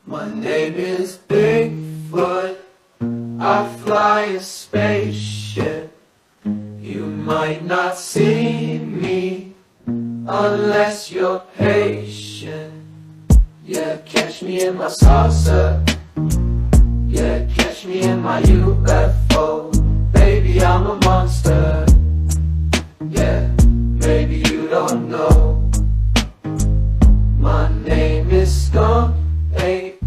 My name is Bigfoot. I fly a spaceship. You might not see me unless you're patient. Yeah, catch me in my saucer. Yeah, catch me in my UFO. Baby, I'm a monster. Yeah, maybe you don't know. My name is Skunk Ape.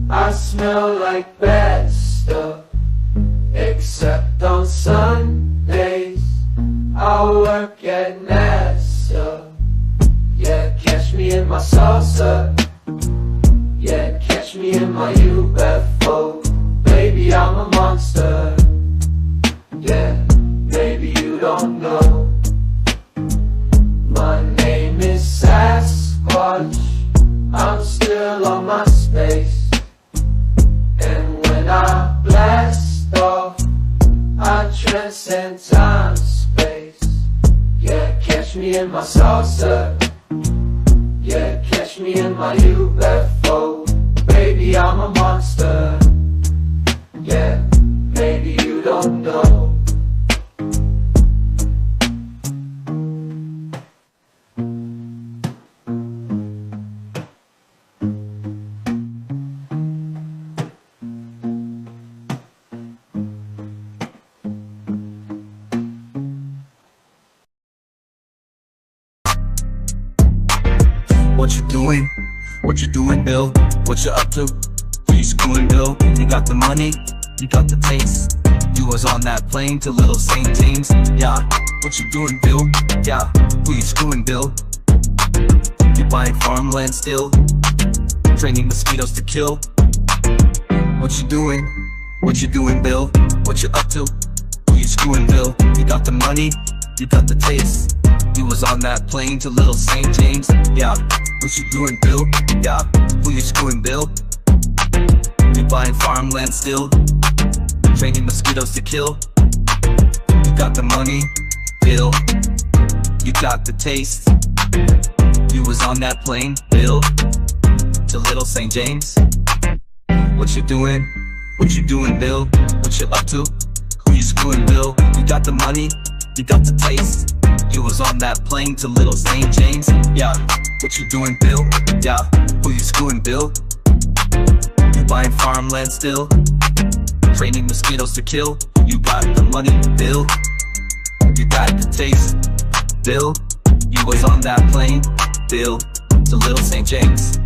I smell like bad stuff. Except on Sundays I work at NASA. Yeah, catch me in my salsa. Yeah, catch me in my UFO. Baby, I'm a monster. Yeah, maybe you don't know. My name is Sasquatch. I'm still on my space. And when I blast off, I transcend time, space. Yeah, catch me in my salsa. Yeah, catch me in my UFO. Baby, I'm a monster. Yeah, maybe you don't know. What you doing? What you doing, Bill? What you up to? Who you schooling, Bill? You got the money? You got the taste? You was on that plane to Little St. James? Yeah. What you doing, Bill? Yeah. Who you schooling, Bill? You buying farmland still? Training mosquitoes to kill? What you doing? What you doing, Bill? What you up to? Who you schooling, Bill? You got the money? You got the taste? You was on that plane to Little St. James? Yeah. What you doing, Bill? Yeah. Who you screwing, Bill? You buying farmland still? Training mosquitoes to kill? You got the money, Bill? You got the taste? You was on that plane, Bill? To Little St. James? What you doing? What you doing, Bill? What you up to? Who you screwing, Bill? You got the money? You got the taste? You was on that plane to Little St. James? Yeah. What you doing, Bill? Yeah. Who you screwing, Bill? You buying farmland still? Training mosquitoes to kill? You got the money, Bill? You got the taste, Bill? You was on that plane, Bill? To Little St. James?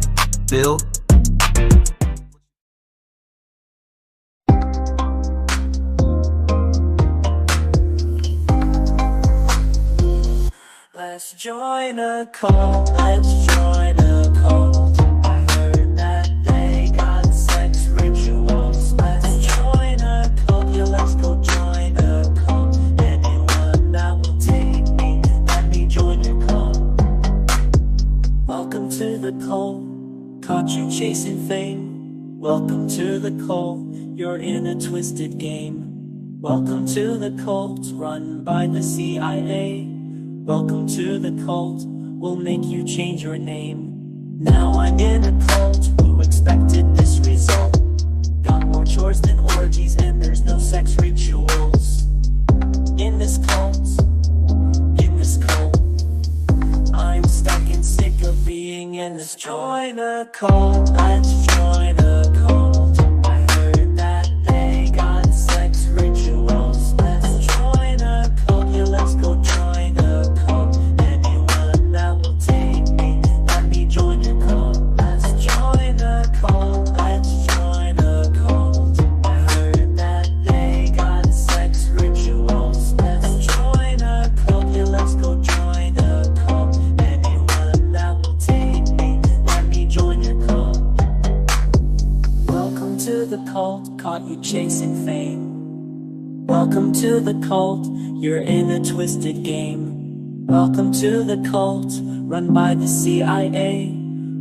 Bill? Let's join a cult, let's join a cult. I heard that they got sex rituals. Let's join a cult, yeah, let's go join a cult. Anyone that will take me, let me join your cult. Welcome to the cult, caught you chasing fame. Welcome to the cult, you're in a twisted game. Welcome to the cult, run by the CIA. Welcome to the cult, we'll make you change your name. Now I'm in a cult, who expected this result? Got more chores than orgies and there's no sex rituals. In this cult, I'm stuck and sick of being in this. Join a cult, let's join a cult. I heard that they got sex rituals. Let's join a cult, yeah, let's go join a cult. Anyone that will take me, let me join your cult. Let's join a cult, let's join a cult. I heard that they got sex rituals. Let's join a cult, yeah, let's go join a cult. Anyone that will take me, let me join your cult. Welcome to the cult, caught you chasing fame. Welcome to the cult, you're in a twisted game. Welcome to the cult, run by the CIA.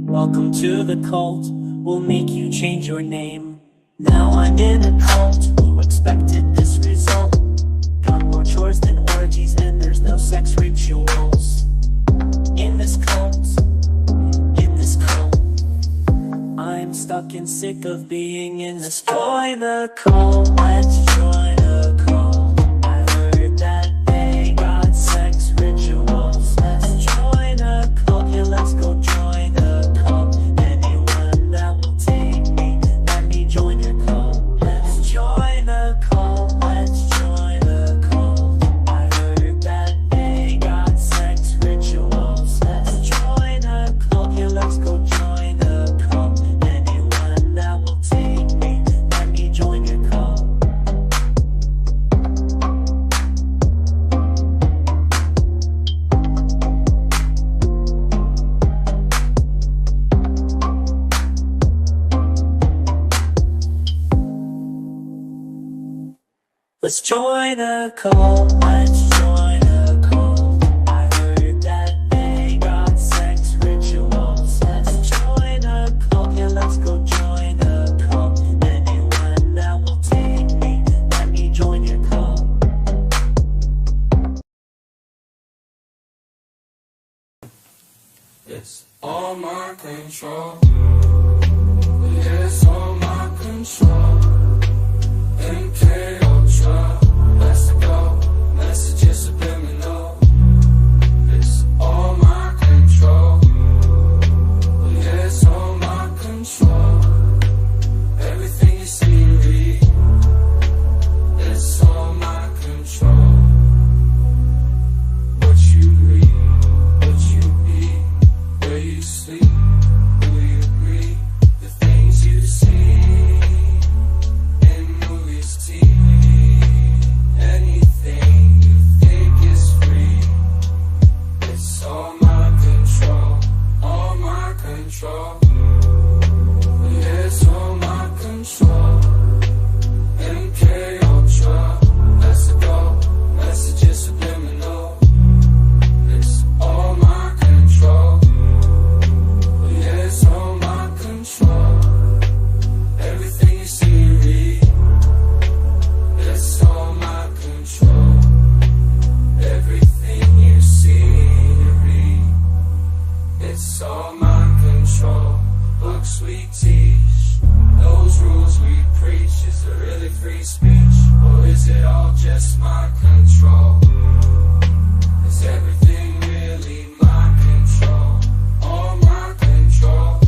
Welcome to the cult, we'll make you change your name. Now I'm in a cult, who expected this result? Got more chores than orgies and there's no sex rituals. In this cult, I'm stuck in a cult, let's join a cult. I heard that they got sex rituals. Let's join a cult, yeah, let's go join a cult. Anyone that will take me, let me join your cult. Let's join a cult, let's join a cult. I heard that they got sex rituals. Let's join a cult, yeah, let's go join a cult. Anyone that will take me, let me join your cult. Let's join a cult, let's join a cult. I heard that they got sex rituals. Let's join a cult, yeah, let's go join a cult. Anyone that will take me, let me join your cult. It's all my control. Yeah, it's all my control. MK Ultra, let's go. Messages subliminal. It's all my control. Yeah, it's all my control. Everything you see and read, it's all my control. What you read, what you eat, where you sleep, who you read, the things you see in movies, TV, anything you think is free. It's all my control, all my control. Yeah, it's all my control. MK Ultra, let's go. Messages subliminal. It's all my control. Yeah, it's all my control. Everything you see and read, it's all my control. Everything you see and read, it's all my control. Books we teach, those rules we preach, is it really free speech? Or is it all just my control? Is everything really my control? All my control.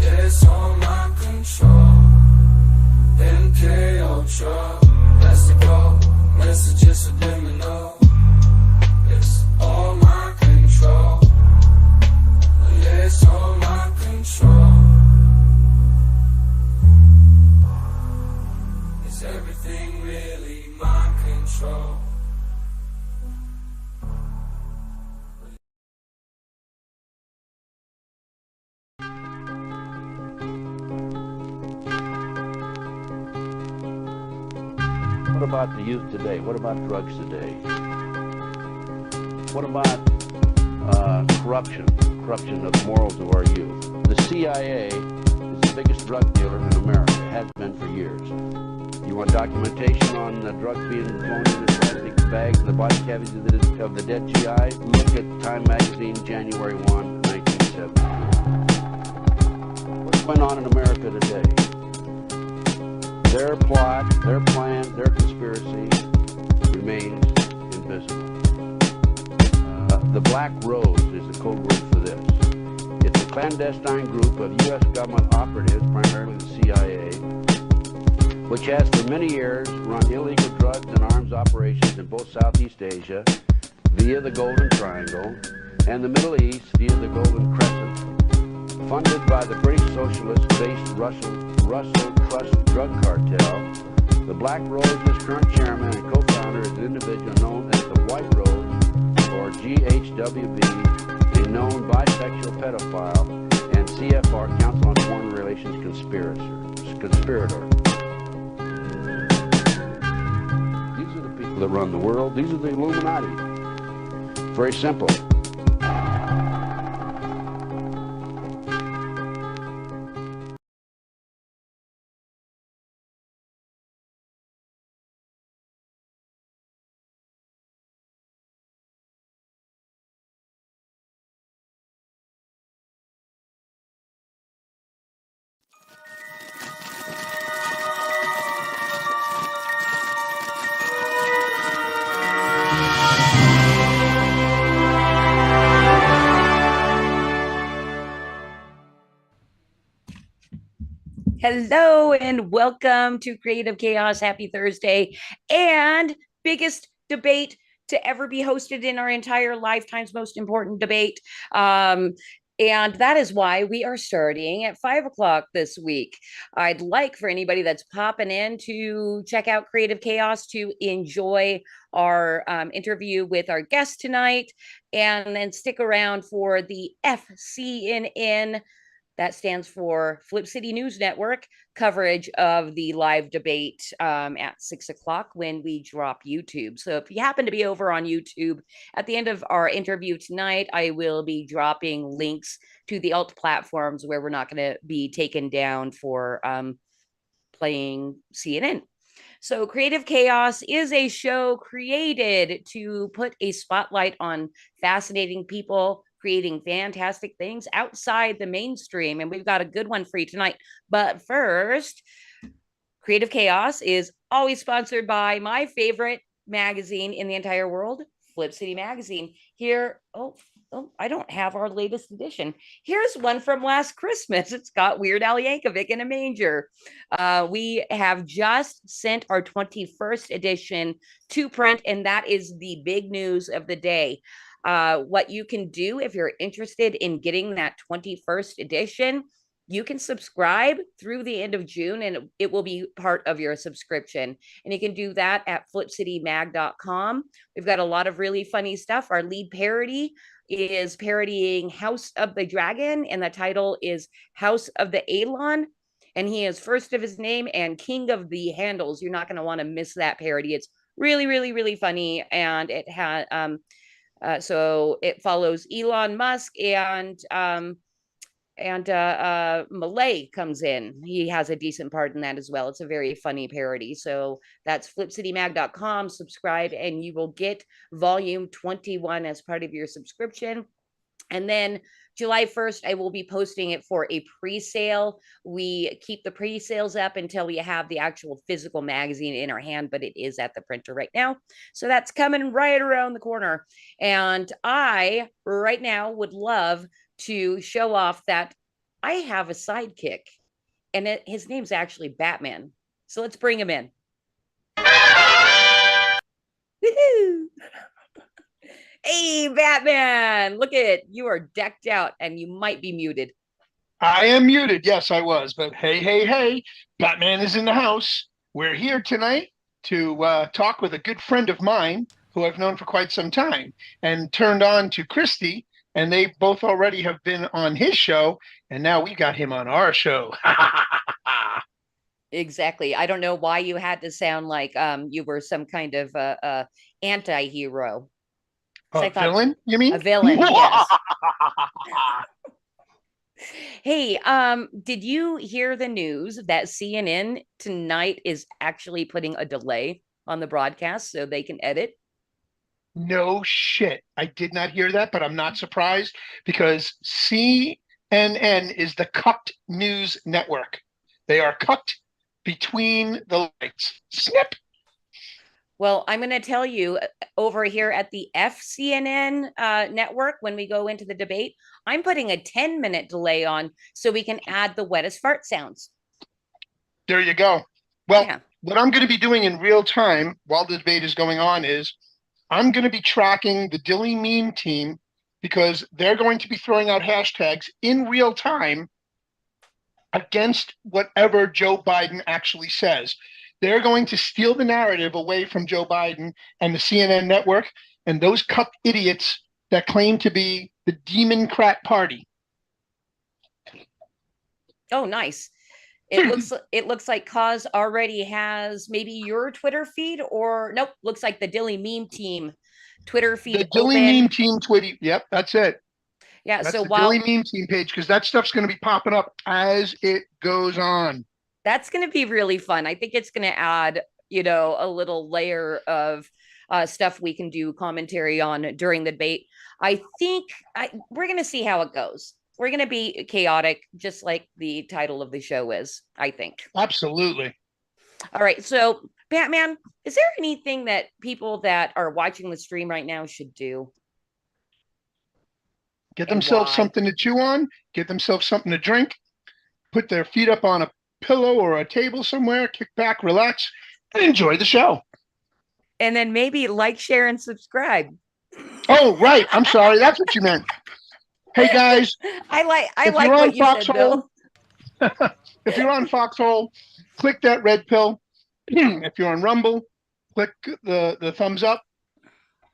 Yeah, it's all my control. MK Ultra, let's go. Messages subliminal. It's all my control. Yeah, it's all my control. Is everything really my control? What about the youth today? What about drugs today? What about corruption of the morals of our youth? The CIA is the biggest drug dealer in America, has been for years. You want documentation on the drugs being flown in plastic bags in the body cavities of the dead GI? Look at Time Magazine, January 1, 1970. What's going on in America today? Their plot, their plan, their conspiracy remains invisible. The Black Rose is the code word for this. It's a clandestine group of U.S. government operatives, primarily the CIA, which has for many years run illegal drugs and arms operations in both Southeast Asia via the Golden Triangle and the Middle East via the Golden Crescent, funded by the British socialist-based Russell Trust Drug Cartel. The Black Rose's current chairman and co-founder is an individual known as the White Rose, or GHWB, a known bisexual pedophile and CFR, Council on Foreign Relations conspirator. These are the people that run the world. These are the Illuminati. Very simple. Hello and welcome to Creative Chaos. Happy Thursday. And biggest debate to ever be hosted in our entire lifetime's most important debate. And that is why we are starting at 5 o'clock this week. I'd like for anybody that's popping in to check out Creative Chaos to enjoy our interview with our guest tonight, and then stick around for the FCNN, that stands for Flip City News Network, coverage of the live debate at 6 o'clock when we drop YouTube. So if you happen to be over on YouTube, at the end of our interview tonight, I will be dropping links to the alt platforms where we're not going to be taken down for playing CNN. So, Creative Chaos is a show created to put a spotlight on fascinating people creating fantastic things outside the mainstream. And we've got a good one for you tonight. But first, Creative Chaos is always sponsored by my favorite magazine in the entire world, Flip City Magazine. Here, I don't have our latest edition. Here's one from last Christmas. It's got Weird Al Yankovic in a manger. We have just sent our 21st edition to print, and that is the big news of the day. What you can do if you're interested in getting that 21st edition, you can subscribe through the end of June and it will be part of your subscription. And you can do that at flipcitymag.com. We've got a lot of really funny stuff. Our lead parody is parodying House of the Dragon, and the title is House of the Elon. And he is first of his name and king of the handles. You're not going to want to miss that parody. It's really, really, really funny. And it had, so it follows Elon Musk and Malay comes in. He has a decent part in that as well. It's a very funny parody. So that's flipcitymag.com. Subscribe and you will get volume 21 as part of your subscription. And then July 1st, I will be posting it for a pre-sale. We keep the pre-sales up until we have the actual physical magazine in our hand, but it is at the printer right now. So that's coming right around the corner. And I, right now, would love to show off that I have a sidekick, and his name's actually Batman. So let's bring him in. Woo-hoo! Hey, Batman, look at you are decked out and you might be muted. I am muted. Yes, I was. But hey, Batman is in the house. We're here tonight to talk with a good friend of mine who I've known for quite some time, and turned on to Christy, and they both already have been on his show, and now we got him on our show. Exactly. I don't know why you had to sound like you were some kind of anti-hero. A villain, you mean? A villain, yes. Hey, did you hear the news that CNN tonight is actually putting a delay on the broadcast so they can edit? No shit. I did not hear that, but I'm not surprised because CNN is the cucked news network. They are cucked between the lights. Snip. Well, I'm going to tell you over here at the FCNN network, when we go into the debate, I'm putting a 10-minute delay on so we can add the wettest fart sounds. There you go. Well, What I'm going to be doing in real time while the debate is going on is I'm going to be tracking the Dilly meme team because they're going to be throwing out hashtags in real time against whatever Joe Biden actually says. They're going to steal the narrative away from Joe Biden and the CNN network and those cuck idiots that claim to be the Democrat Party. Oh, nice. It looks like Cause already has maybe your Twitter feed, or nope, looks like the Dilly meme team Twitter feed. The Dilly meme team Twitter. Yep, that's it. Yeah, that's so the Dilly meme team page, because that stuff's going to be popping up as it goes on. That's going to be really fun. I think it's going to add, a little layer of stuff we can do commentary on during the debate. I think we're going to see how it goes. We're going to be chaotic, just like the title of the show is, I think. Absolutely. All right. So, Batman, is there anything that people that are watching the stream right now should do? Get themselves something to chew on, get themselves something to drink, put their feet up on a pillow or a table somewhere, kick back, relax, and enjoy the show. And then maybe like, share, and subscribe. Oh, right. I'm sorry. That's what you meant. Hey, guys. I like what you said, Bill. If you're on Foxhole, click that red pill. If you're on Rumble, click the thumbs up.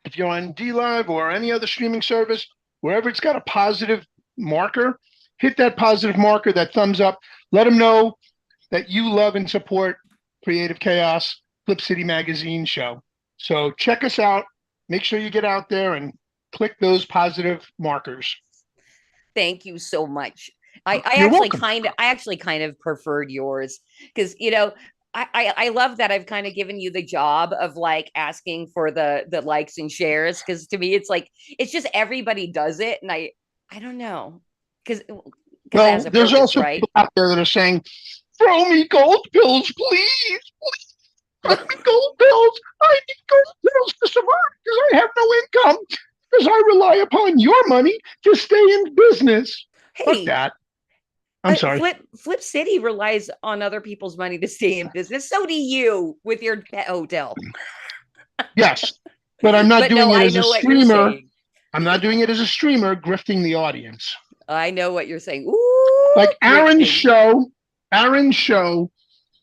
If you're on DLive or any other streaming service, wherever it's got a positive marker, hit that positive marker, that thumbs up. Let them know that you love and support Creative Chaos, Flip City Magazine show. So check us out. Make sure you get out there and click those positive markers. Thank you so much. You're I actually kind of preferred yours because, you know, I love that I've kind of given you the job of like asking for the likes and shares, because to me it's like it's just everybody does it, and I don't know, because well, there's also people out there that are saying, "Throw me gold pills, please, please, throw me gold pills. I need gold pills to survive because I have no income because I rely upon your money to stay in business." Hey, fuck that. I'm sorry. Flip City relies on other people's money to stay in business. So do you with your pet hotel. Yes, but I'm not doing it as a streamer. I'm not doing it as a streamer, grifting the audience. I know what you're saying. Ooh, like Aaron's show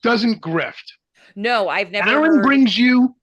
doesn't grift. No, I've never. Aaron brings you.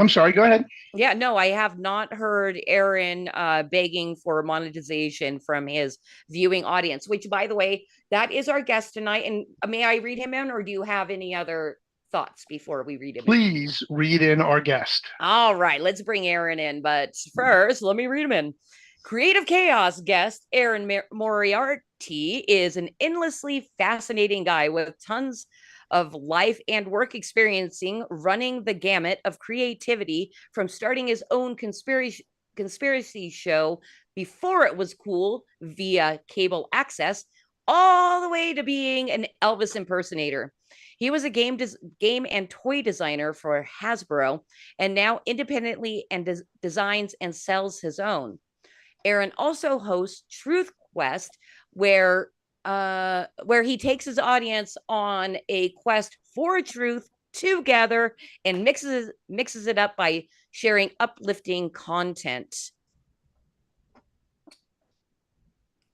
I'm sorry. Go ahead. Yeah, no, I have not heard Aaron begging for monetization from his viewing audience, which, by the way, that is our guest tonight. And may I read him in, or do you have any other thoughts before we read him in? Please read in our guest. All right, let's bring Aaron in. But first, let me read him in. Creative Chaos guest Aaron Moriarty is an endlessly fascinating guy with tons of life and work experiencing, running the gamut of creativity from starting his own conspiracy show before it was cool via cable access, all the way to being an Elvis impersonator. He was a game and toy designer for Hasbro, and now independently and designs and sells his own. Aaron also hosts Truth Quest, where he takes his audience on a quest for truth together and mixes it up by sharing uplifting content.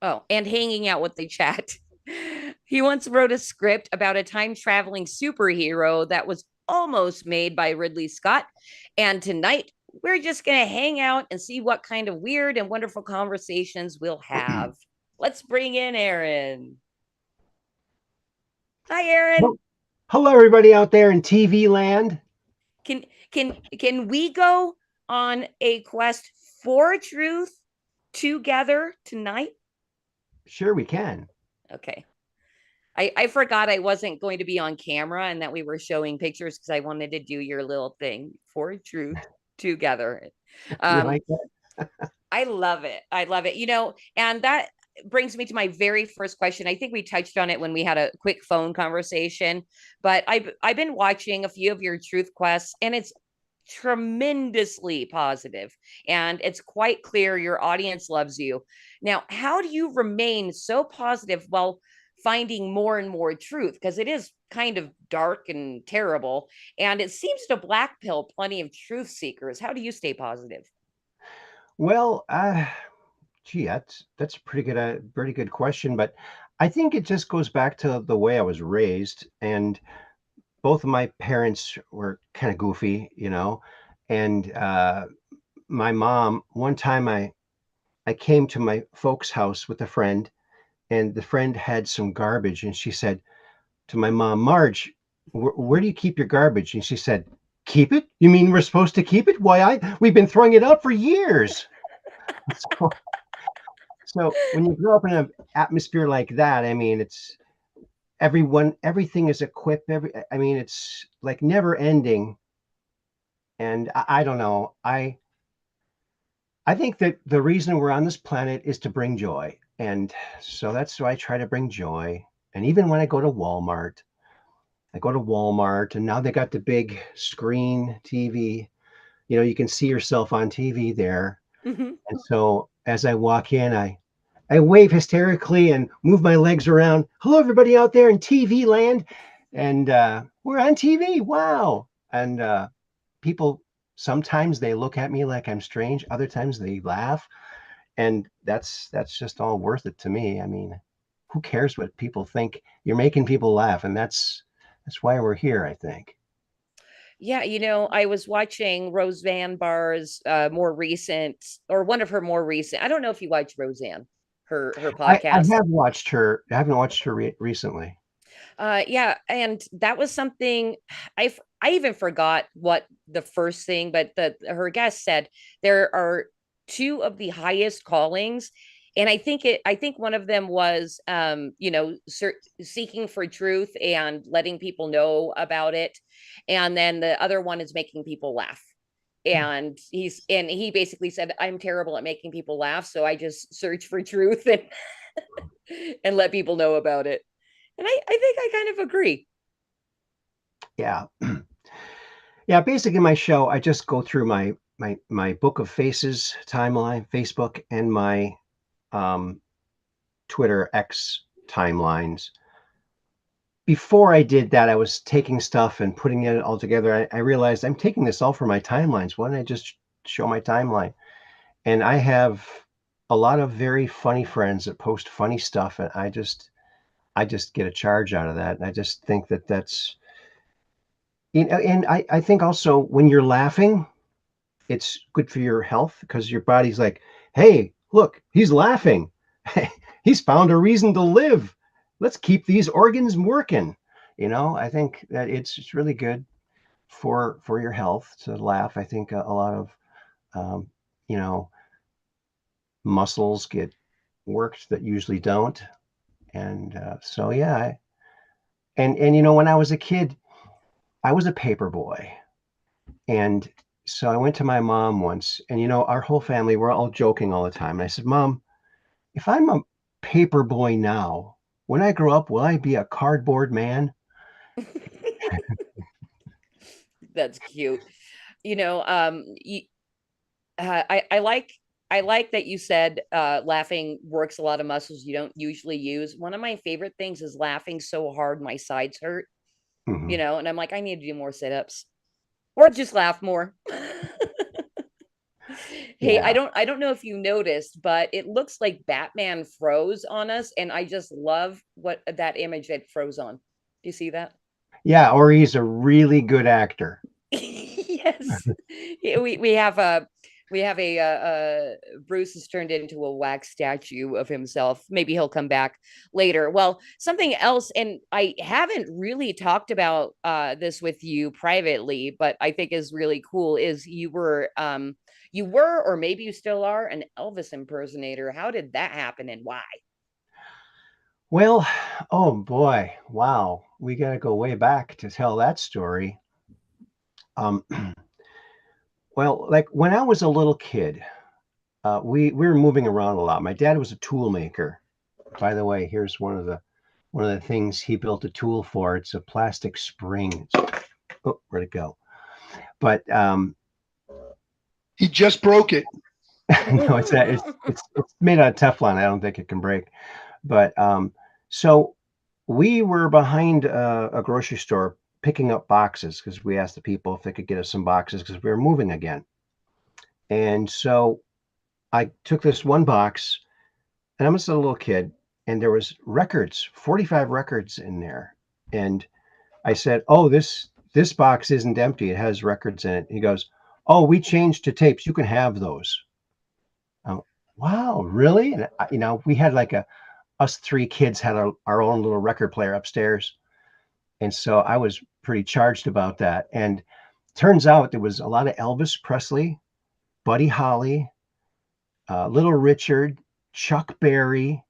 Oh, and hanging out with the chat. He once wrote a script about a time-traveling superhero that was almost made by Ridley Scott. And tonight, we're just going to hang out and see what kind of weird and wonderful conversations we'll have. Let's bring in Aaron. Hi, Aaron. Well, hello, everybody out there in TV land. Can we go on a quest for truth together tonight? Sure, we can. Okay. I forgot I wasn't going to be on camera and that we were showing pictures because I wanted to do your little thing for truth together. You like that? I love it. I love it. You know, and that brings me to my very first question. I think we touched on it when we had a quick phone conversation, but I've been watching a few of your truth quests, and it's tremendously positive, and it's quite clear your audience loves you. Now, how do you remain so positive while finding more and more truth? Because it is kind of dark and terrible, and it seems to black pill plenty of truth seekers. How do you stay positive? Well, gee, that's a pretty good question, but I think it just goes back to the way I was raised, and both of my parents were kind of goofy, you know, and my mom, one time I came to my folks' house with a friend, and the friend had some garbage, and she said to my mom, "Marge, where do you keep your garbage?" And she said, "Keep it? You mean we're supposed to keep it? Why, we've been throwing it out for years." So when you grow up in an atmosphere like that, I mean, it's everything is equipped. I mean, it's like never ending. And I don't know. I think that the reason we're on this planet is to bring joy. And so that's why I try to bring joy. And even when I go to Walmart, and now they got the big screen TV, you can see yourself on TV there. Mm-hmm. And so as I walk in, I wave hysterically and move my legs around. Hello, everybody out there in TV land. And we're on TV. Wow. And people, sometimes they look at me like I'm strange. Other times they laugh. And that's just all worth it to me. I mean, who cares what people think? You're making people laugh. And that's why we're here, I think. Yeah, I was watching Roseanne Barr's more recent, or one of her more recent. I don't know if you watch Roseanne, her I podcast. have watched her. I haven't watched her recently. Yeah, and that was something I even forgot what the first thing, but her guest said there are two of the highest callings, and I think one of them was seeking for truth and letting people know about it, and then the other one is making people laugh. And he basically said, I'm terrible at making people laugh, so I just search for truth and and let people know about it. And I think I kind of agree. Yeah. Yeah, basically my show, I just go through my book of faces timeline, Facebook, and my Twitter X timelines. Before I did that, I was taking stuff and putting it all together. I realized I'm taking this all for my timelines. Why don't I just show my timeline? And I have a lot of very funny friends that post funny stuff, and I just get a charge out of that. And I just think that's, and I think also when you're laughing, it's good for your health because your body's like, hey, look, he's laughing. He's found a reason to live. Let's keep these organs working. I think that it's really good for your health to laugh. I think a lot of you know muscles get worked that usually don't. And so yeah, and when I was a kid, I was a paper boy. And so I went to my mom once, and our whole family, we're all joking all the time. And I said, Mom, if I'm a paper boy now, when I grow up, will I be a cardboard man? That's cute. I like that you said laughing works a lot of muscles you don't usually use. One of my favorite things is laughing so hard my sides hurt, Mm-hmm. and I'm like, I need to do more sit-ups or just laugh more. Hey, Yeah. I don't know if you noticed, but it looks like Batman froze on us, and I just love what that image that froze on. Do you see that? Yeah, or he's a really good actor. Yes. Yeah, we have a Bruce has turned into a wax statue of himself. Maybe he'll come back later. Well, something else, and I haven't really talked about this with you privately, but I think is really cool, is you were, or maybe you still are, an Elvis impersonator. How did that happen and why? Well, oh boy, wow. We got to go way back to tell that story. Um, well, like when I was a little kid, we were moving around a lot. My dad was a tool maker. By the way, here's one of the things he built a tool for. It's a plastic spring. Oh, where'd it go? But he just broke it. no, it's made out of Teflon. I don't think it can break. But so we were behind a grocery store picking up boxes because we asked the people if they could get us some boxes because we were moving again. And so I took this one box, and I'm just a little kid, and there was records, 45 records in there. And I said, "Oh, this box isn't empty. It has records in it." He goes, "Oh, we changed to tapes. You can have those." Wow, really? And we had like us three kids had our own little record player upstairs. And so I was pretty charged about that. And turns out there was a lot of Elvis Presley, Buddy Holly, Little Richard, Chuck Berry,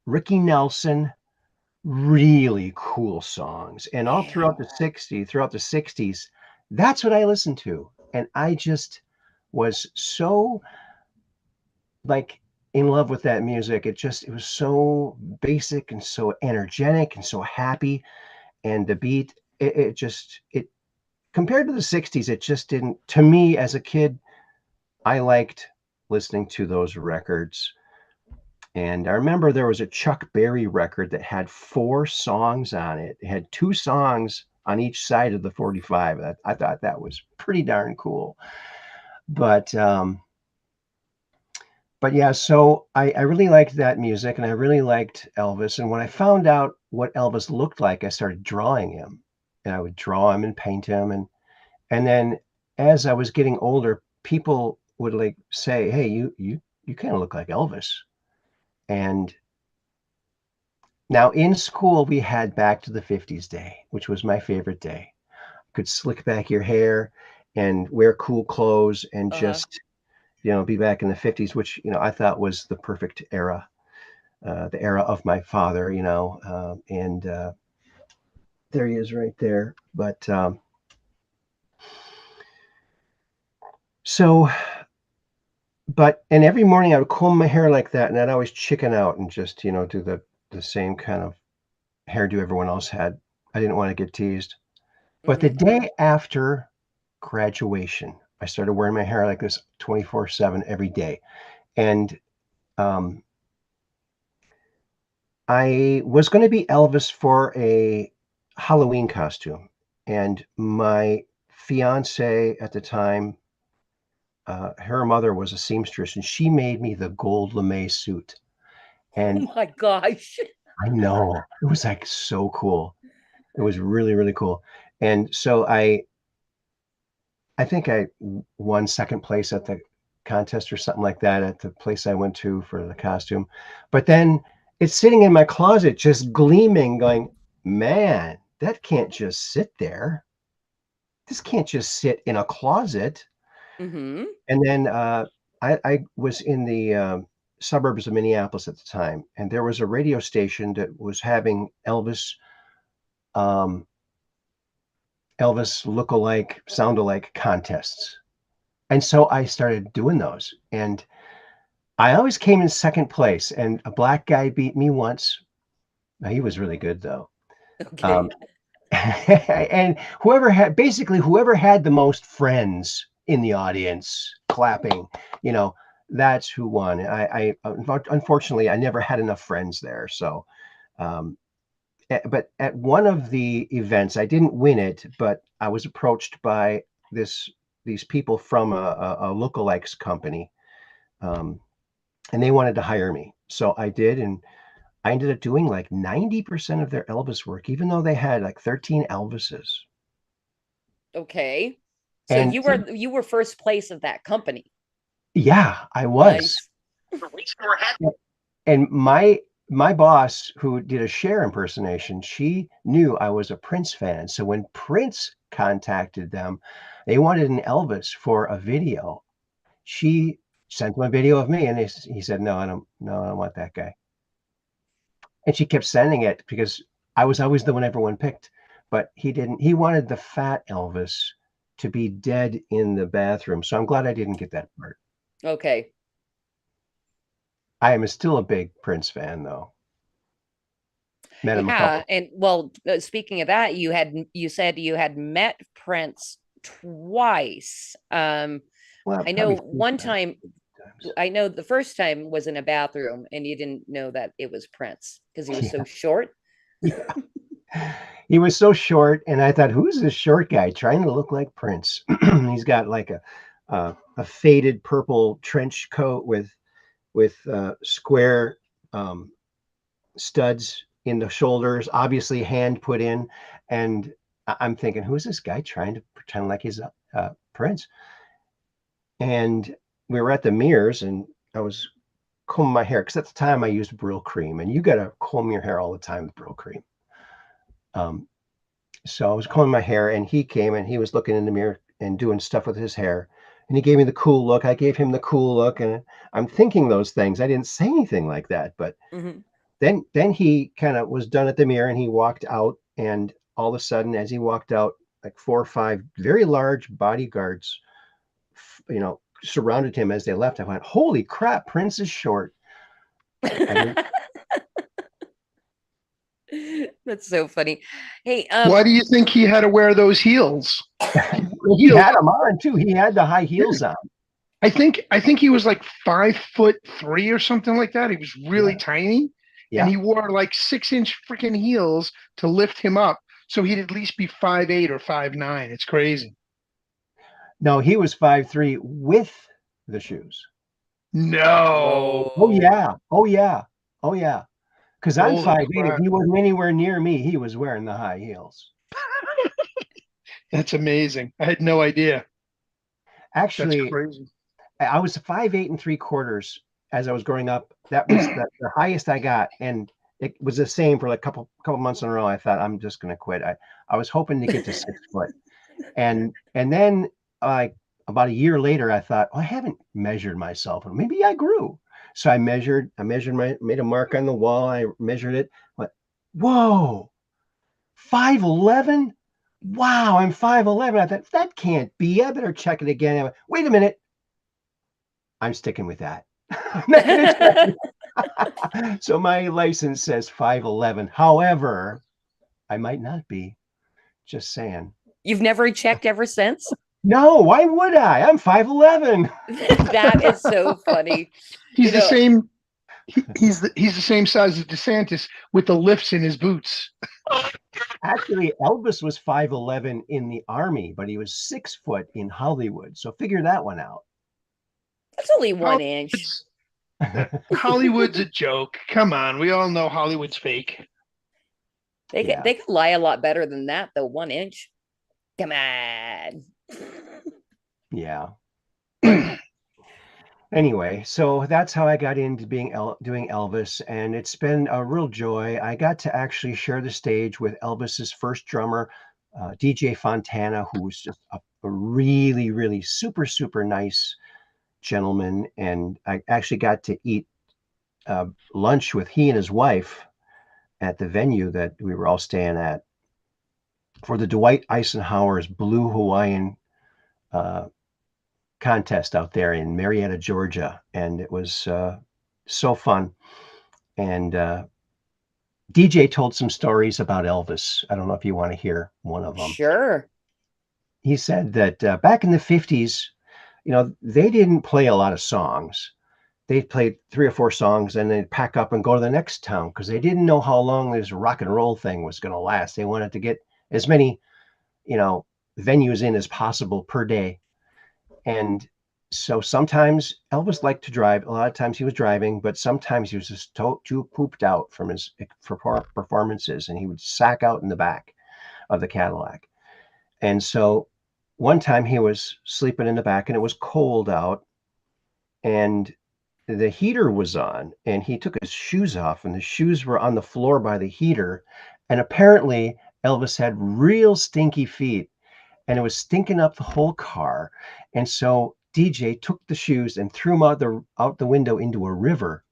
Ricky Nelson, really cool songs. And all throughout the 60s, that's what I listened to. And I just was so like in love with that music. It was so basic and so energetic and so happy. And the beat, it compared to the 60s, it just didn't, to me as a kid, I liked listening to those records. And I remember there was a Chuck Berry record that had 4 songs on it. It had 2 songs on each side of the 45. I thought that was pretty darn cool. But yeah, so I really liked that music, and I really liked Elvis. And when I found out what Elvis looked like, I started drawing him, and I would draw him and paint him. And then as I was getting older, people would like say, "Hey, you kind of look like Elvis." And now in school, we had Back to the 50s Day, which was my favorite day. You could slick back your hair and wear cool clothes and just, be back in the 50s, which, I thought was the perfect era, the era of my father, and there he is right there. But and every morning I would comb my hair like that, and I'd always chicken out and just, do the same kind of hairdo everyone else had. I didn't want to get teased. But the day after graduation, I started wearing my hair like this 24/7 every day. And I was going to be Elvis for a Halloween costume. And my fiance at the time, her mother was a seamstress, and she made me the gold lame suit. And oh my gosh. I know, it was like so cool. It was really, really cool. And so I think I won second place at the contest or something like that at the place I went to for the costume. But then it's sitting in my closet, just gleaming, going, man, that can't just sit there. This can't just sit in a closet. And then I was in the suburbs of Minneapolis at the time, and there was a radio station that was having Elvis look-alike, sound-alike contests. And so I started doing those. And I always came in second place, and a black guy beat me once. Now, he was really good, though. Okay. And whoever had the most friends in the audience clapping, that's who won. I unfortunately, I never had enough friends there. So, but at one of the events, I didn't win it, but I was approached by these people from a lookalikes company, and they wanted to hire me. So I did, and I ended up doing like 90% of their Elvis work, even though they had like 13 Elvises. Okay. So And you were first place of that company. Yeah, I was. Nice. And my boss, who did a Cher impersonation, she knew I was a Prince fan. So when Prince contacted them, they wanted an Elvis for a video. She sent them a video of me, and he said, no, I don't want that guy. And she kept sending it because I was always the one everyone picked, but he didn't. He wanted the fat Elvis to be dead in the bathroom. So I'm glad I didn't get that part. Okay. I am still a big Prince fan, though. Met him a couple. And well, speaking of that, you said you had met Prince twice. Well, I know probably one 3 time. I know the first time was in a bathroom, and you didn't know that it was Prince because he was so short. Yeah. He was so short, and I thought, who's this short guy trying to look like Prince? He's got like a faded purple trench coat with square studs in the shoulders, obviously hand put in. And I'm thinking, who's this guy trying to pretend like he's Prince? And we were at the mirrors, and I was combing my hair because at the time I used Brill cream, and you got to comb your hair all the time with Brill cream. So I was combing my hair, and he came, and he was looking in the mirror and doing stuff with his hair, and he gave me the cool look. I gave him the cool look, and I'm thinking those things. I didn't say anything like that, but then he kind of was done at the mirror, and he walked out, and all of a sudden, as he walked out, like 4 or 5 very large bodyguards, surrounded him as they left. I went, holy crap, Prince is short. That's so funny. Hey, why do you think he had to wear those heels? He had them on too. He had the high heels on. I think he was like 5'3" or something like that. He was really tiny, and Yeah. he wore like 6-inch freaking heels to lift him up. So he'd at least be 5'8" or 5'9". It's crazy. No, he was 5'3" with the shoes. No. Oh yeah. Oh yeah. Oh yeah. Because I'm Holy 5'8". If crap. he wasn't anywhere near me, he was wearing the high heels. That's amazing. I had no idea. That's Actually, crazy. I was 5'8 3/4" as I was growing up. That was the highest I got, and it was the same for like couple months in a row. I thought I'm just gonna quit. I was hoping to get to 6 foot, and then like about a year later, I thought, well, I haven't measured myself, and maybe I grew. So I measured made a mark on the wall. I measured it. Went, whoa, 5'11". Wow, I'm 5'11". I thought that can't be. I better check it again. I went, wait a minute. I'm sticking with that. I'm not gonna check. So my license says 5'11". However, I might not be. Just saying. You've never checked ever since? No, why would I? I'm 5'11". That is so funny. He's the same. He's the same size as DeSantis with the lifts in his boots. Actually, Elvis was 5'11" in the Army, but he was 6 foot in Hollywood. So figure that one out. That's only 1 inch. Hollywood's a joke. Come on, we all know Hollywood's fake. They could lie a lot better than that, though. 1 inch. Come on. Yeah. Anyway, so that's how I got into doing Elvis, and it's been a real joy. I got to actually share the stage with Elvis's first drummer, DJ Fontana, who was just a really, really super nice gentleman, and I actually got to eat lunch with he and his wife at the venue that we were all staying at for the Dwight Eisenhower's Blue Hawaiian contest out there in Marietta, Georgia, and it was so fun. And DJ told some stories about Elvis. I don't know if you want to hear one of them. Sure. He said that back in the 50s, they didn't play a lot of songs. They played 3 or 4 songs and they'd pack up and go to the next town because they didn't know how long this rock and roll thing was going to last. They wanted to get as many, venues in as possible per day. And so sometimes Elvis liked to drive. A lot of times he was driving, but sometimes he was just too pooped out from his performances, and he would sack out in the back of the Cadillac. And so one time he was sleeping in the back, and it was cold out, and the heater was on, and he took his shoes off, and the shoes were on the floor by the heater. And apparently Elvis had real stinky feet, and it was stinking up the whole car. And so DJ took the shoes and threw them out the window into a river.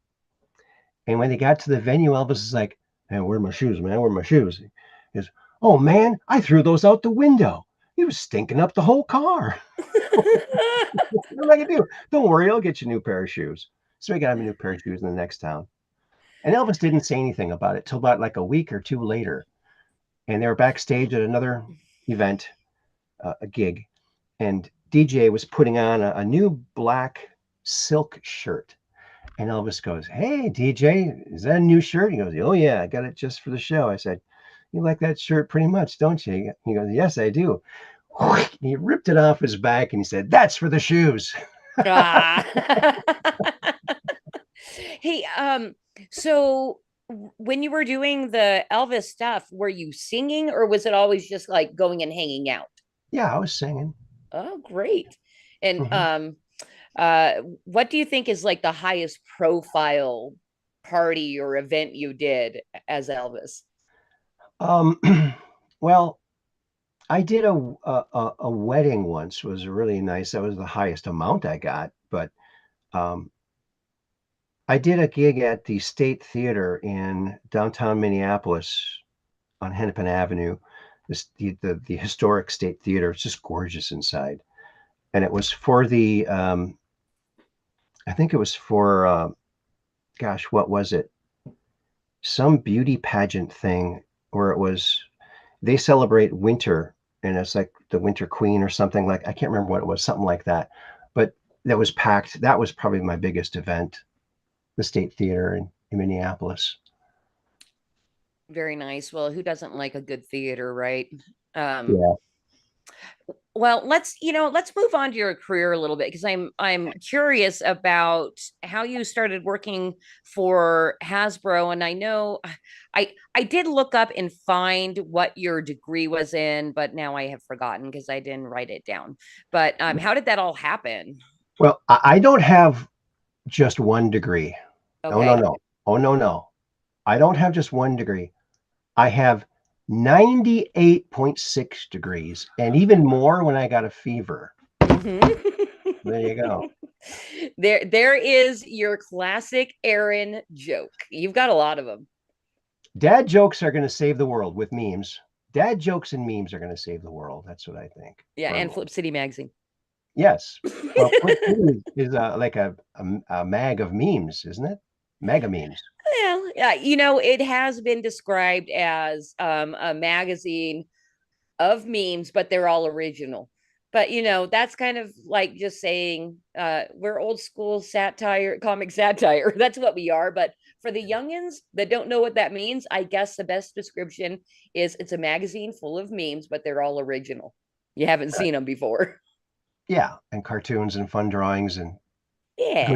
And when they got to the venue, Elvis is like, "Man, where are my shoes, man? Where are my shoes?" He goes, "Oh man, I threw those out the window. He was stinking up the whole car." What am I gonna do? Don't worry, I'll get you a new pair of shoes. So he got him a new pair of shoes in the next town. And Elvis didn't say anything about it till about like a week or 2 later. And they were backstage at another event, a gig, and DJ was putting on a new black silk shirt. And Elvis goes, "Hey, DJ, is that a new shirt?" He goes, "Oh, yeah, I got it just for the show." I said, "You like that shirt pretty much, don't you?" He goes, "Yes, I do." He ripped it off his back and he said, "That's for the shoes." Hey, so when you were doing the Elvis stuff, were you singing or was it always just like going and hanging out? Yeah, I was singing. Oh, great. And what do you think is like the highest profile party or event you did as Elvis? Well, I did a wedding once. It was really nice. That was the highest amount I got. But I did a gig at the State Theater in downtown Minneapolis on Hennepin Avenue. The historic State Theater. It's just gorgeous inside. And it was for the, I think it was for, gosh, what was it? Some beauty pageant thing where they celebrate winter, and it's like the Winter Queen or something like, I can't remember what it was, something like that. But that was packed. That was probably my biggest event, the State Theater in Minneapolis. Very nice. Well, who doesn't like a good theater, right? Yeah. Well, let's move on to your career a little bit because I'm curious about how you started working for Hasbro. And I know I did look up and find what your degree was in, but now I have forgotten because I didn't write it down. But how did that all happen? Well, I don't have just one degree. Oh, no, Okay. no. Oh, no, no. I don't have just one degree. I have 98.6 degrees and even more when I got a fever. Mhm. There you go. There is your classic Aaron joke. You've got a lot of them. Dad jokes are going to save the world with memes. Dad jokes and memes are going to save the world. That's what I think. Yeah, For a and moment. Flip City Magazine. Yes. Well, Flip City is like a mag of memes, isn't it? Mega memes. Well, yeah, it has been described as a magazine of memes, but they're all original. But that's kind of like just saying we're old school satire, comic satire. That's what we are. But for the youngins that don't know what that means, I guess the best description is it's a magazine full of memes, but they're all original. You haven't seen them before. Yeah, and cartoons and fun drawings and Yeah.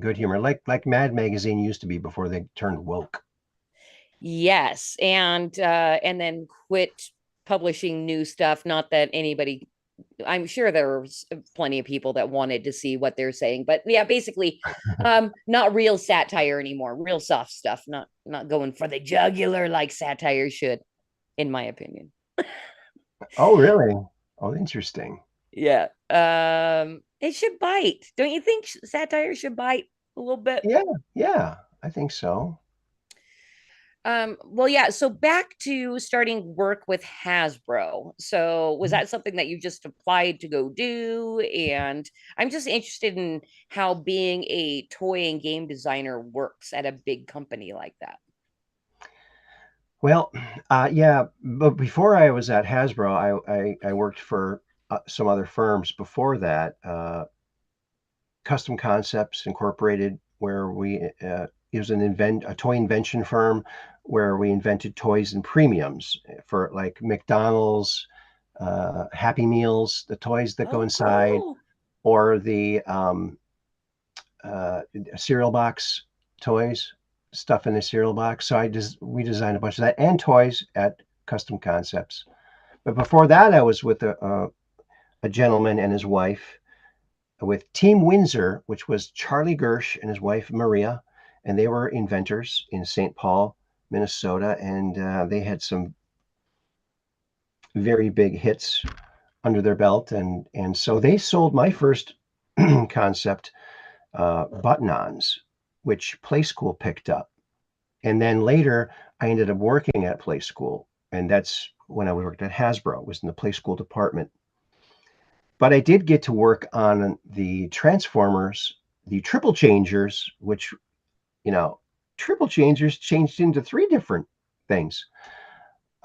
good humor, like Mad Magazine used to be before they turned woke. Yes, and then quit publishing new stuff. Not that anybody, I'm sure there was plenty of people that wanted to see what they're saying, but yeah, basically, not real satire anymore. Real soft stuff, not going for the jugular like satire should, in my opinion. Oh, really? Oh, interesting. Yeah. It should bite. Don't you think satire should bite a little bit? Yeah, yeah, I think so. Well, yeah. So back to starting work with Hasbro. So was that something that you just applied to go do? And I'm just interested in how being a toy and game designer works at a big company like that. Well, yeah, but before I was at Hasbro, I worked for some other firms before that. Custom Concepts Incorporated, where it was a toy invention firm where we invented toys and premiums for like McDonald's, Happy Meals, the toys that go Oh, inside, cool. or the uh, cereal box toys, stuff in the cereal box. So we designed a bunch of that and toys at Custom Concepts. But before that, I was with a gentleman and his wife with Team Windsor, which was Charlie Gersh and his wife Maria, and they were inventors in St. Paul, Minnesota, and they had some very big hits under their belt, and so they sold my first concept, button-ons, which Play School picked up, and then later I ended up working at Play School, and that's when I worked at Hasbro. Was in the Play School department. But I did get to work on the Transformers, the Triple Changers, which, Triple Changers changed into three different things,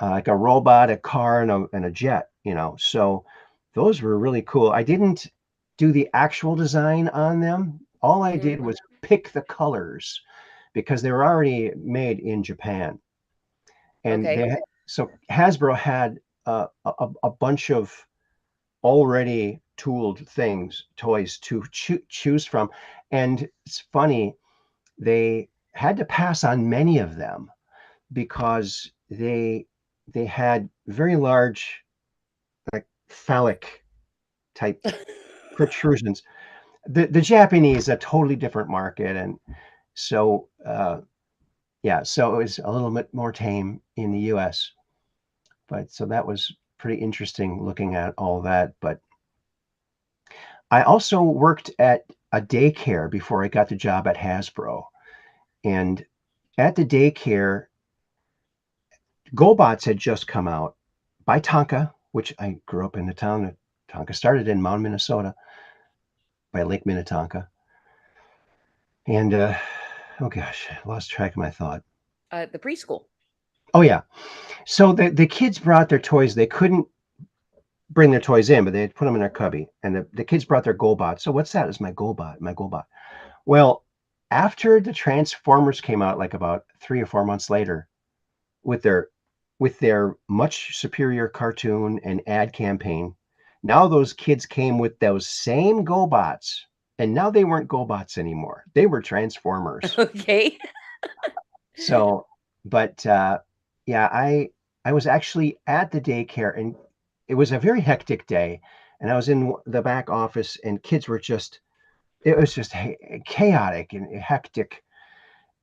like a robot, a car, and a jet, So those were really cool. I didn't do the actual design on them. All I did Mhm. was pick the colors because they were already made in Japan. And Okay. so Hasbro had a bunch of already tooled toys to choose from. And it's funny, they had to pass on many of them because they had very large, like phallic type protrusions. The Japanese, a totally different market, and so yeah, so it was a little bit more tame in the U.S. But so that was pretty interesting looking at all that. But I also worked at a daycare before I got the job at Hasbro. And at the daycare, GoBots had just come out by Tonka, which I grew up in the town that Tonka started in Mound, Minnesota, by Lake Minnetonka. And oh gosh, I lost track of my thought. The preschool. Oh yeah. So the kids brought their toys. bring their toys in, but they'd put them in their cubby. And the kids brought their GoBot. So what's that? It's my GoBot, my GoBot. Well, after the Transformers came out, like about 3 or 4 months later, with their much superior cartoon and ad campaign, now those kids came with those same GoBots, and now they weren't GoBots anymore. They were Transformers. Okay. So, but yeah, I was actually at the daycare, and it was a very hectic day, and I was in the back office, and kids were just, it was just chaotic and hectic.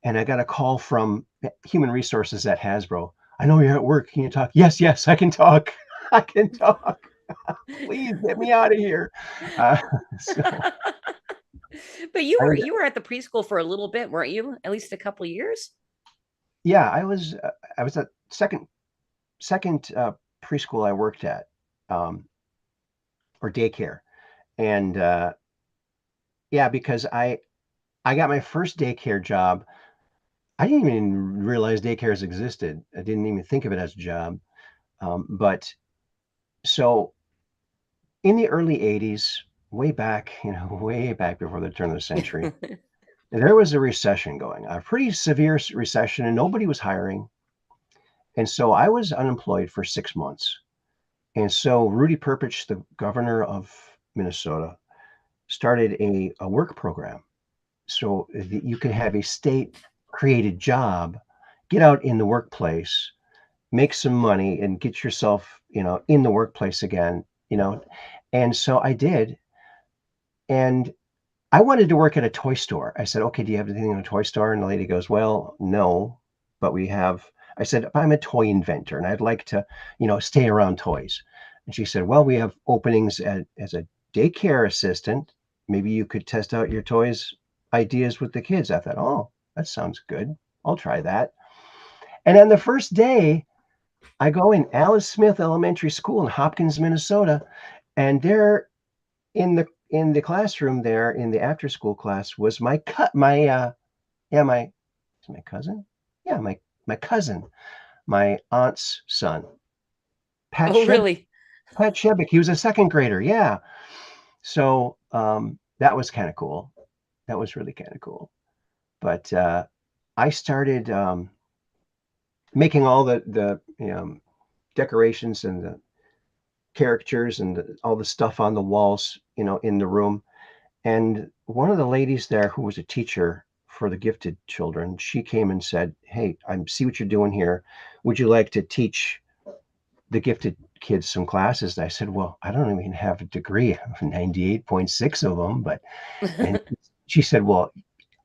And I got a call from human resources at Hasbro. I know you're at work. Can you talk? Yes, yes, I can talk. I can talk. Please get me out of here. So But you were at the preschool for a little bit, weren't you? At least a couple of years. yeah, I was at second preschool I worked at, or daycare, and yeah, because I got my first daycare job. I didn't even realize daycares existed. I didn't even think of it as a job. But so in the early 80s, way back, way back before the turn of the century, there was a recession going, a pretty severe recession, and nobody was hiring. And so I was unemployed for 6 months. And so Rudy Perpich, the governor of Minnesota, started a work program so that you could have a state created job, get out in the workplace, make some money, and get yourself, in the workplace again, And so I did. And I wanted to work at a toy store. I said, okay, do you have anything in a toy store? And the lady goes, well, no, but I said, I'm a toy inventor and I'd like to, stay around toys. And she said, well, we have openings as a daycare assistant. Maybe you could test out your toys ideas with the kids. I thought, oh, that sounds good. I'll try that. And on the first day, I go in Alice Smith Elementary School in Hopkins, Minnesota, and there in the classroom there in the after school class was my cousin. Yeah, my cousin, my aunt's son, Pat Oh, really? Pat Shebick. He was a second grader. Yeah. So that was kind of cool. That was really kind of cool. But I started making all the decorations and the characters and all the stuff on the walls, in the room. And one of the ladies there who was a teacher for the gifted children, she came and said, hey, I see what you're doing here. Would you like to teach the gifted kids some classes? And I said, well, I don't even have a degree, 98.6 of them. And she said, well,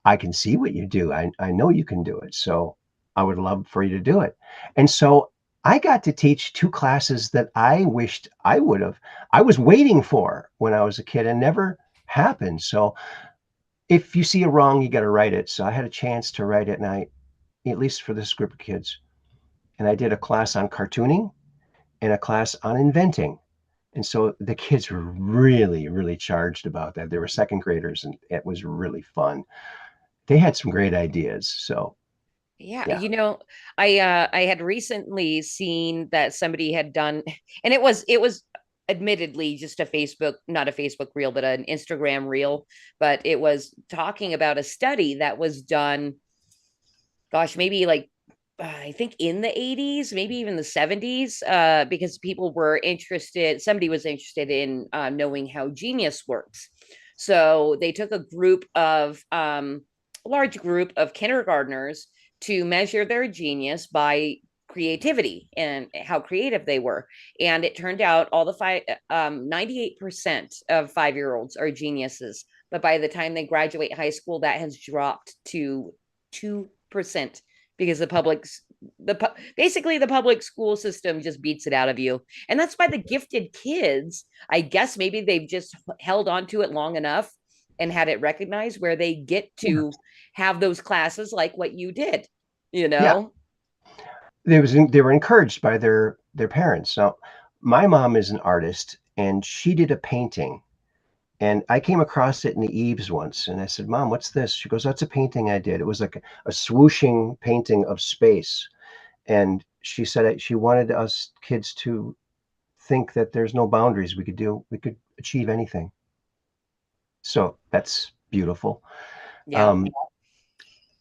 I can see what you do. I know you can do it. So I would love for you to do it. And so I got to teach 2 classes that I wished I would have. I was waiting for when I was a kid and never happened. So if you see a wrong, you got to write it. So I had a chance to write it, and at least for this group of kids. And I did a class on cartooning and a class on inventing. And so the kids were really, really charged about that. They were second graders, and it was really fun. They had some great ideas. So yeah. I had recently seen that somebody had done, and it was admittedly just not a Facebook reel, but an Instagram reel, but it was talking about a study that was done, gosh, maybe like I think in the 80s, maybe even the 70s, because somebody was interested in knowing how genius works. So they took a large group of kindergartners to measure their genius by creativity and how creative they were. And it turned out 98% of 5-year-olds are geniuses. But by the time they graduate high school, that has dropped to 2%. Because basically the public school system just beats it out of you. And that's why the gifted kids, I guess maybe they've just held on to it long enough and had it recognized where they get to have those classes like what you did, Yeah. They were encouraged by their parents. Now, my mom is an artist, and she did a painting. And I came across it in the eaves once, and I said, Mom, what's this? She goes, that's a painting I did. It was like a swooshing painting of space. And she said she wanted us kids to think that there's no boundaries. We could achieve anything. So that's beautiful. Yeah.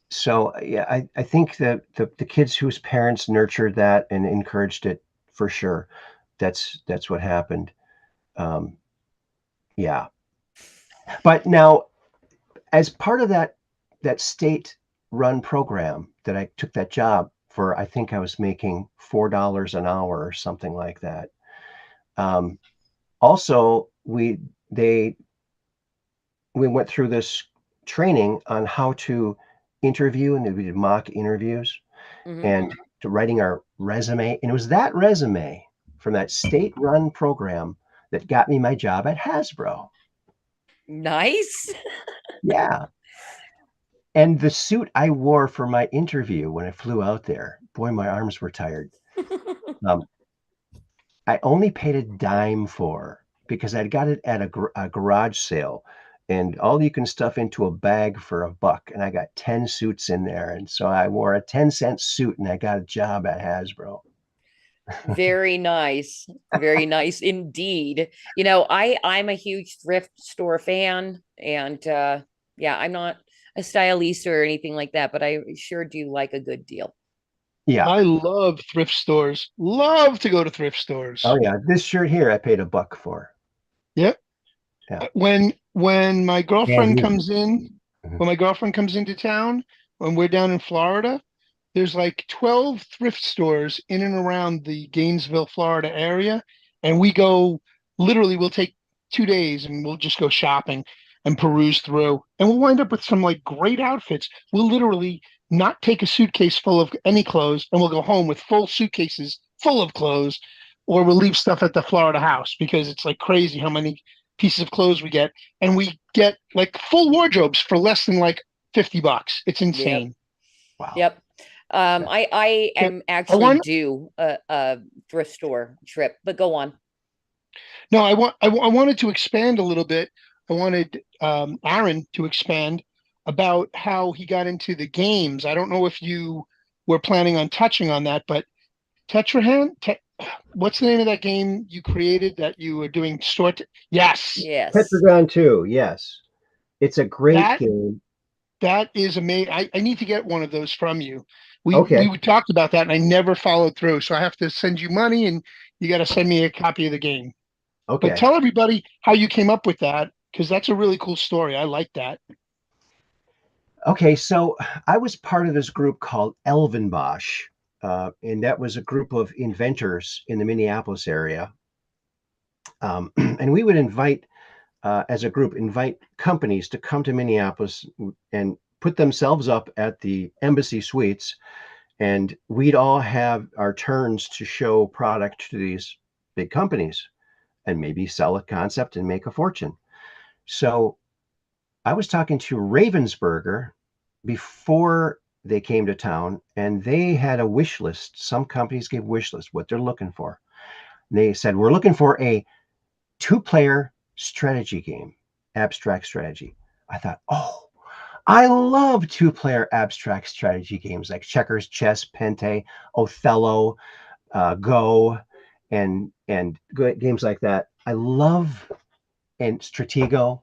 So yeah, I think that the kids whose parents nurtured that and encouraged it, for sure, that's what happened. Yeah. But now, as part of that state run program that I took that job for, I think I was making $4 an hour or something like that. Also, we went through this training on how to interview, and we did mock interviews and to writing our resume. And it was that resume from that state-run program that got me my job at Hasbro. Nice. Yeah. And the suit I wore for my interview when I flew out there, boy, my arms were tired. I only paid a dime for, because I'd got it at a garage sale, and all you can stuff into a bag for $1, and I got 10 suits in there, and so I wore a 10-cent suit, and I got a job at Hasbro. Very nice. Very nice indeed. You know, I'm a huge thrift store fan, and yeah, I'm not a stylist or anything like that, but I sure do like a good deal. Yeah. I love thrift stores. Love to go to thrift stores. Oh yeah, this shirt here I paid $1 for. Yep. Yeah. When my girlfriend Yeah, comes in, Mhm. when my girlfriend comes into town, when we're down in Florida, there's like 12 thrift stores in and around the Gainesville, Florida area. And we'll take 2 days and we'll just go shopping and peruse through. And we'll wind up with some like great outfits. We'll literally not take a suitcase full of any clothes, and we'll go home with full suitcases full of clothes, or we'll leave stuff at the Florida house, because it's like crazy how many pieces of clothes we get. And we get like full wardrobes for less than like $50. It's insane. Wow. Yep. I am actually due a thrift store trip, but go on. No, I wanted to expand a little bit. I wanted Aaron to expand about how he got into the games. I don't know if you were planning on touching on that, but Tetrahan, what's the name of that game you created that you were doing Yes. Yes. Tetragon 2, yes. It's a great game. That is amazing. I need to get one of those from you. Okay. We talked about that and I never followed through. So I have to send you money and you got to send me a copy of the game. Okay. But tell everybody how you came up with that, because that's a really cool story. I like that. Okay, so I was part of this group called Elvenbosch, and that was a group of inventors in the Minneapolis area. And we would invite companies to come to Minneapolis and put themselves up at the embassy suites, and we'd all have our turns to show product to these big companies and maybe sell a concept and make a fortune. So I was talking to Ravensburger before they came to town, and they had a wish list. Some companies gave wish lists, what they're looking for. And they said, we're looking for a 2-player strategy game, abstract strategy. I thought, oh, I love 2-player abstract strategy games like checkers, chess, Pente, Othello, Go, and games like that. I love, and Stratego,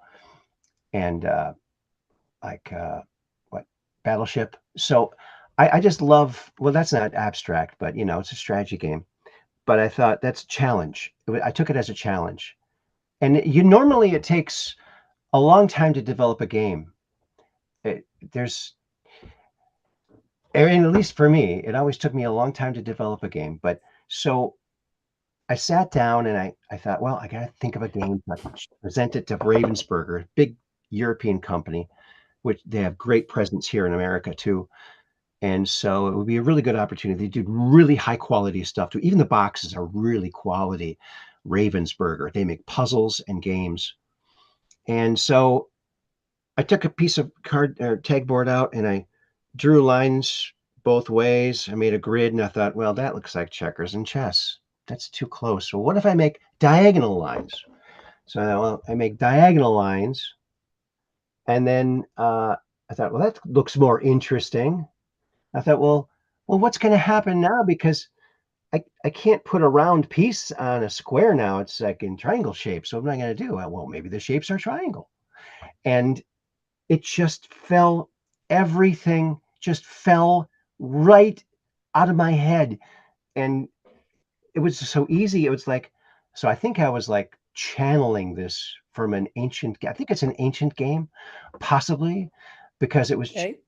and Battleship. So I just love, well, that's not abstract, but it's a strategy game. But I thought that's a challenge. I took it as a challenge. And normally it takes a long time to develop a game. At least for me, it always took me a long time to develop a game. But so I sat down and I thought, well, I got to think of a game to present it to Ravensburger, big European company, which they have great presence here in America too. And so it would be a really good opportunity. They do really high quality stuff too. Even the boxes are really quality. Ravensburger, they make puzzles and games. And so I took a piece of card or tag board out and I drew lines both ways. I made a grid and I thought, well, that looks like checkers and chess. That's too close. So what if I make diagonal lines? So I make diagonal lines. And then I thought, well, that looks more interesting. I thought, well, what's going to happen now? Because I can't put a round piece on a square now. It's like in triangle shape. So what am I going to do? Well, maybe the shapes are triangle. And it just fell, everything just fell right out of my head. And it was so easy. It was like, so I think I was like channeling this from an ancient, I think it's an ancient game, possibly, because it was Okay.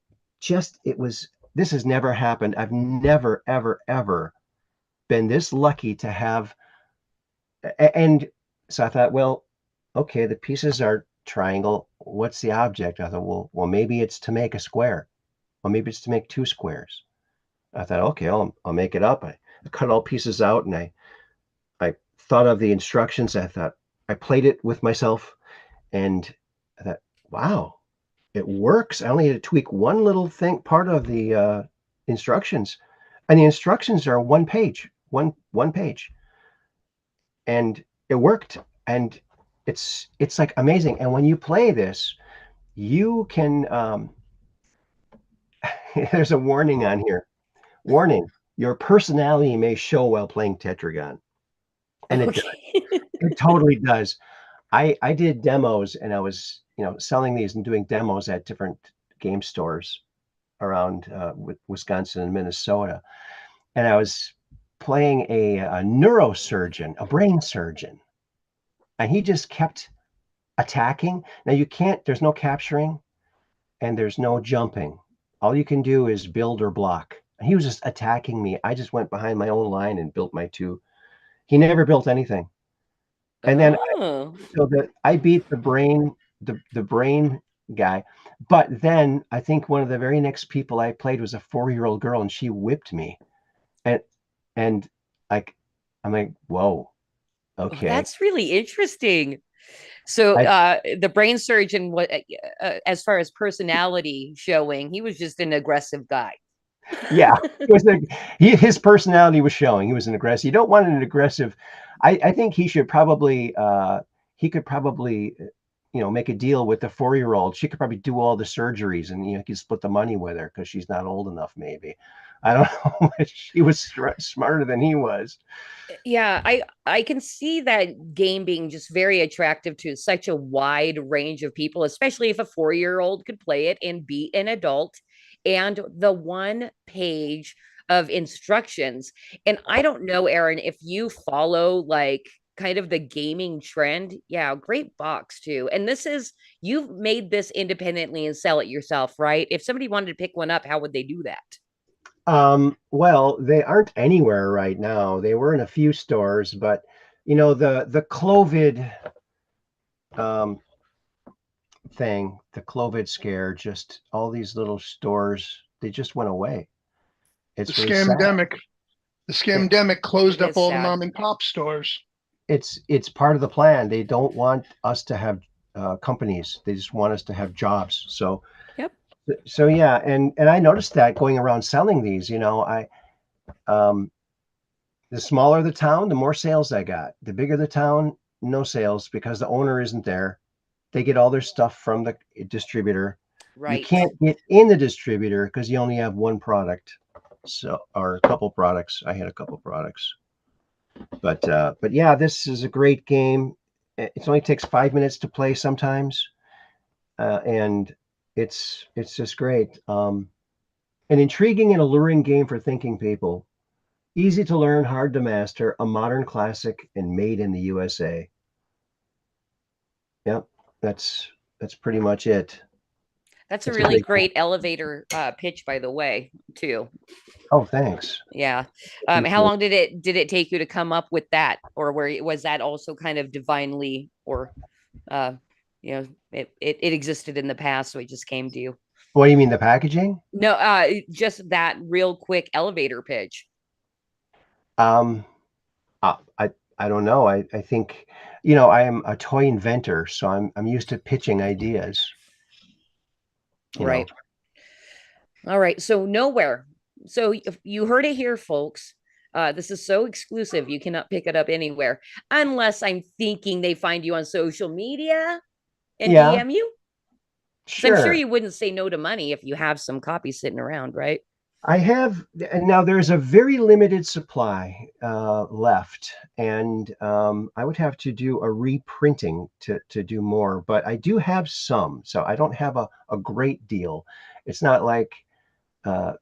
just, it was, this has never happened. I've never, ever, ever been this lucky to have. And so I thought, well, okay, the pieces are triangle. What's the object? I thought, well, maybe it's to make a square, or maybe it's to make two squares. I thought, okay, I'll make it up. I cut all pieces out, and I thought of the instructions. I thought, I played it with myself, and I thought, wow, it works. I only had to tweak one little thing, part of the instructions, and the instructions are one page, one page, and it worked. And it's like amazing. And when you play this, you can. There's a warning on here. Warning: your personality may show while playing Tetragon, and it does. Okay. It totally does. I did demos, and I was selling these and doing demos at different game stores around Wisconsin and Minnesota, and I was playing a neurosurgeon, a brain surgeon, and he just kept attacking. Now you can't. There's no capturing, and there's no jumping. All you can do is build or block. And he was just attacking me. I just went behind my own line and built my two. He never built anything. And then Oh. so that I beat the brain guy. But then I think one of the very next people I played was a 4-year-old girl, and she whipped me. And and like I'm like, whoa, Oh, okay. that's really interesting. So I, the brain surgeon, what as far as personality showing, he was just an aggressive guy. yeah, it was like his personality was showing. He was an aggressive. You don't want an aggressive. I think he could probably make a deal with the 4-year-old. She could probably do all the surgeries, and he could split the money with her because she's not old enough. Maybe I don't know. She was smarter than he was. Yeah, I can see that game being just very attractive to such a wide range of people, especially if a 4-year-old could play it and beat an adult. And the one page of instructions. And I don't know, Aaron, if you follow like kind of the gaming trend. Yeah, great box too. And you've made this independently and sell it yourself, right? If somebody wanted to pick one up, how would they do that? Well, they aren't anywhere right now. They were in a few stores, but the COVID um, thing, the COVID scare, just all these little stores, they just went away. The It's really sad. The It, scamdemic closed It up is all the sad. mom and pop stores. it's part of the plan. They don't want us to have companies. They just want us to have jobs. Yep. So yeah, and I noticed that going around selling these. Um, the smaller the town, the more sales I got. The bigger the town, no sales because the owner isn't there. They get all their stuff from the distributor. You Right. can't get in the distributor because you only have one product. So, or a couple products. I had a couple products. But yeah, this is a great game. It only takes 5 minutes to play sometimes, and it's just great. An intriguing and alluring game for thinking people. Easy to learn, hard to master, a modern classic, and made in the USA. Yep, that's pretty much it. That's a It's a really great game. great elevator pitch, by the way, too. Oh, thanks. Yeah. How Appreciate it. long did it take you to come up with that, or was that also kind of divinely, or uh, it existed in the past, so it just came to you? What do you mean, the packaging? No, just that real quick elevator pitch. Um, I don't know. I think I am a toy inventor, so I'm used to pitching ideas. You know. Right. All right. So nowhere. So you heard it here, folks. This is so exclusive. You cannot pick it up anywhere unless I'm thinking they find you on social media and Yeah, DM you. So I'm sure sure. you wouldn't say no to money if you have some copies sitting around, right? I have, and now there's a very limited supply left, and I would have to do a reprinting to do more, but I do have some, so I don't have a great deal. It's not like, uh,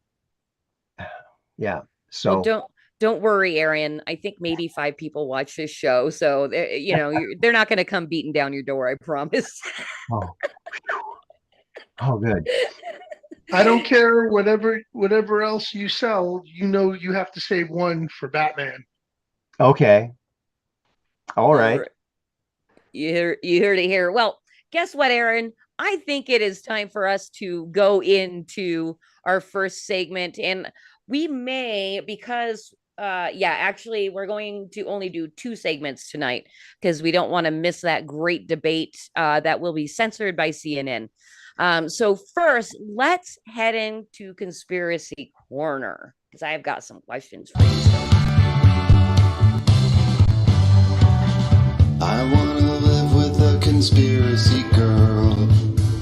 yeah, Well, so, don't worry, Aaron. I think maybe 5 people watch this show, so they're not going to come beating down your door. I promise. oh, oh, good. I don't care whatever else you sell, you have to save one for Batman. Okay. All All right. right. You heard it here. Well, guess what, Aaron? I think it is time for us to go into our first segment, and we may, because actually we're going to only do 2 segments tonight because we don't want to miss that great debate that will be censored by CNN. So first, let's head into conspiracy corner because I've got some questions for you. I wanna live with a conspiracy girl.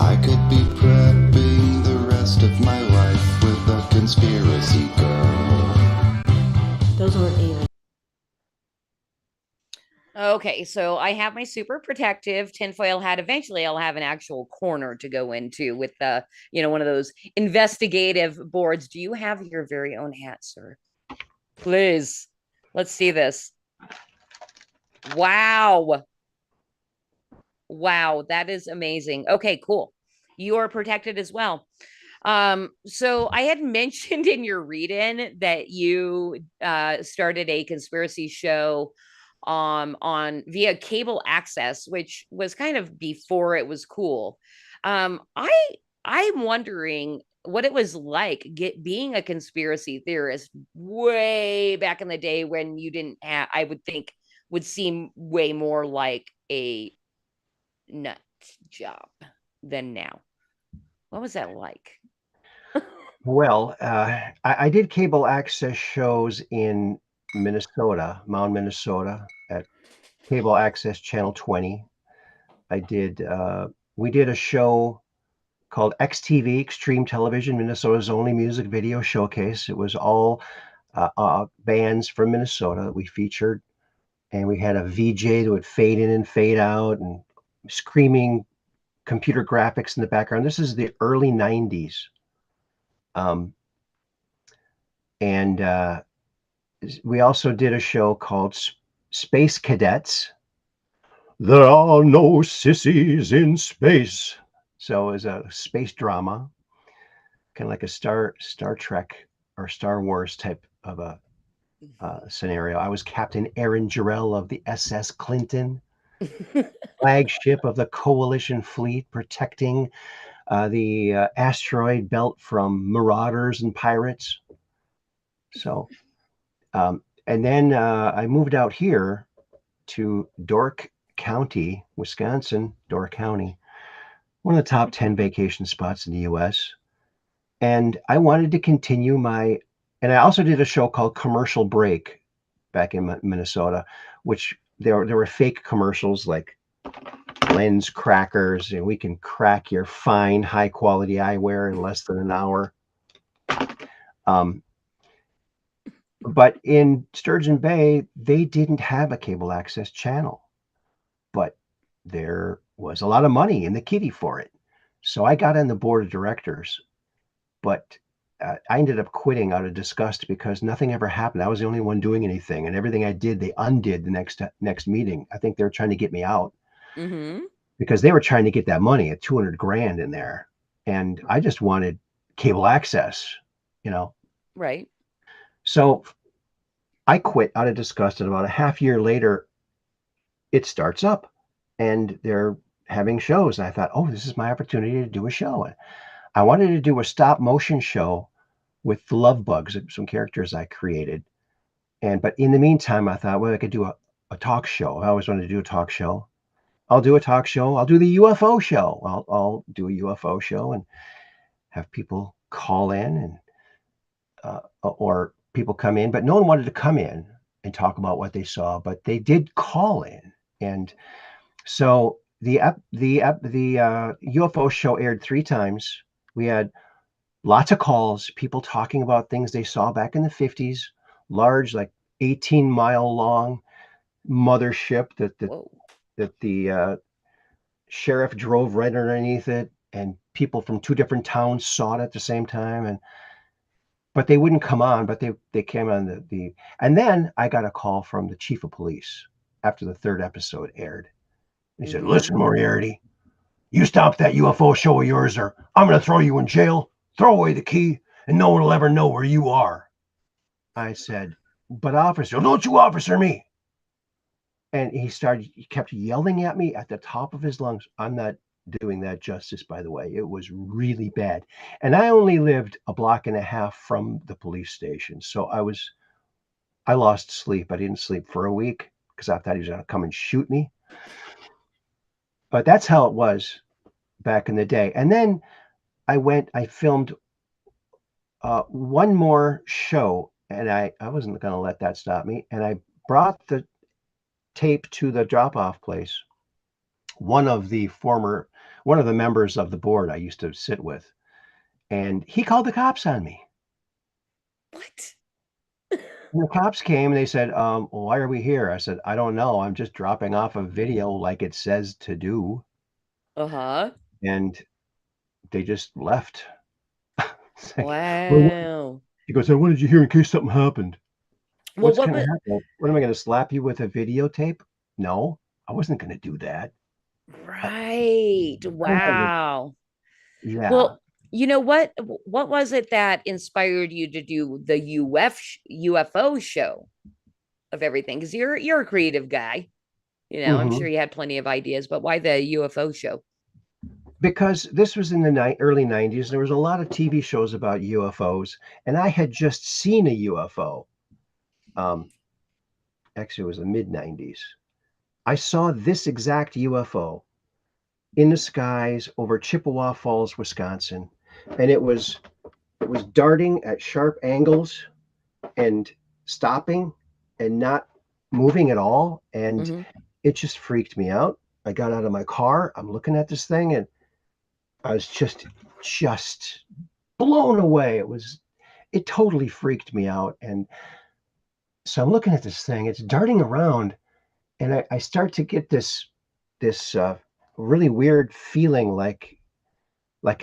I could be prepping the rest of my life with a conspiracy girl. Those weren't even. Okay, so I have my super protective tinfoil hat. Eventually, I'll have an actual corner to go into with one of those investigative boards. Do you have your very own hat, sir? Please, let's see this. Wow. Wow, that is amazing. Okay, cool. You are protected as well. So I had mentioned in your read-in that you started a conspiracy show on via cable access, which was kind of before it was cool. I'm wondering what it was like being a conspiracy theorist way back in the day when you didn't have, I would think would seem way more like a nut job than now. What was that like? Well, I did cable access shows in Minnesota, Mound, Minnesota, at Cable Access Channel 20. We did a show called XTV, Extreme Television, Minnesota's only music video showcase. It was all bands from Minnesota that we featured, and we had a VJ that would fade in and fade out and screaming computer graphics in the background. This is the early 90s. And we also did a show called Space Cadets. There are no sissies in space. So it was a space drama, kind of like a Star Trek or Star Wars type of a scenario. I was Captain Aaron Jarrell of the SS Clinton, flagship of the coalition fleet, protecting the asteroid belt from marauders and pirates. So, and then I moved out here to Dork County, Wisconsin, Dork County, one of the top 10 vacation spots in the US. And I wanted to continue and I also did a show called Commercial Break back in Minnesota, which there were fake commercials like lens crackers, and we can crack your fine, high quality eyewear in less than an hour. But in Sturgeon Bay, they didn't have a cable access channel, but there was a lot of money in the kitty for it. So I got on the board of directors, but I ended up quitting out of disgust because nothing ever happened. I was the only one doing anything, and everything I did, they undid the next meeting. I think they were trying to get me out because they were trying to get that money at 200 grand in there. And I just wanted cable access, Right. So I quit out of disgust, and about a half year later, it starts up and they're having shows. And I thought, oh, this is my opportunity to do a show. And I wanted to do a stop motion show with the Love Bugs, some characters I created. But in the meantime, I thought, well, I could do a talk show. I always wanted to do a talk show. I'll do a talk show. I'll do the UFO show. I'll do a UFO show and have people call in or people come in, but no one wanted to come in and talk about what they saw, but they did call in. And so the UFO show aired 3 times. We had lots of calls, people talking about things they saw back in the 50s, large, like 18-mile long mothership Whoa. that the sheriff drove right underneath it, and people from two different towns saw it at the same time, and but they wouldn't come on, but they came on the and then I got a call from the chief of police after the third episode aired. He said, Mm-hmm. "Listen, Moriarty, you stop that UFO show of yours, or I'm going to throw you in jail, throw away the key, and no one will ever know where you are." I said, "But officer, don't you officer me." And he kept yelling at me at the top of his lungs. I'm not doing that justice, by the way. It was really bad. And I only lived a block and a half from the police station. So I lost sleep. I didn't sleep for a week because I thought he was going to come and shoot me. But that's how it was back in the day. And then I filmed one more show, and I wasn't going to let that stop me. And I brought the tape to the drop-off place. One of the members of the board I used to sit with, and he called the cops on me. What? And the cops came and they said, "Why are we here?" I said, "I don't know. I'm just dropping off a video like it says to do." Uh-huh. And they just left. Like, Wow. he goes, "I wanted you here in case something happened." Well, What's what going to was happen? What am I going to slap you with a videotape? No, I wasn't going to do that. right? Wow. Yeah. Well, you know what was it that inspired you to do the UFO show of everything? Because you're a creative guy. I'm Hmm. sure you had plenty of ideas, but why the UFO show? Because this was in the early 90s. There was a lot of TV shows about UFOs, and I had just seen a UFO. Um, Actually, it was the mid 90s. I saw this exact UFO in the skies over Chippewa Falls, Wisconsin, and it was darting at sharp angles and stopping and not moving at all, and Hmm. it just freaked me out. I got out of my car. I'm looking at this thing, and I was just blown away. It totally freaked me out. And so I'm looking at this thing, it's darting around, and I start to get this really weird feeling like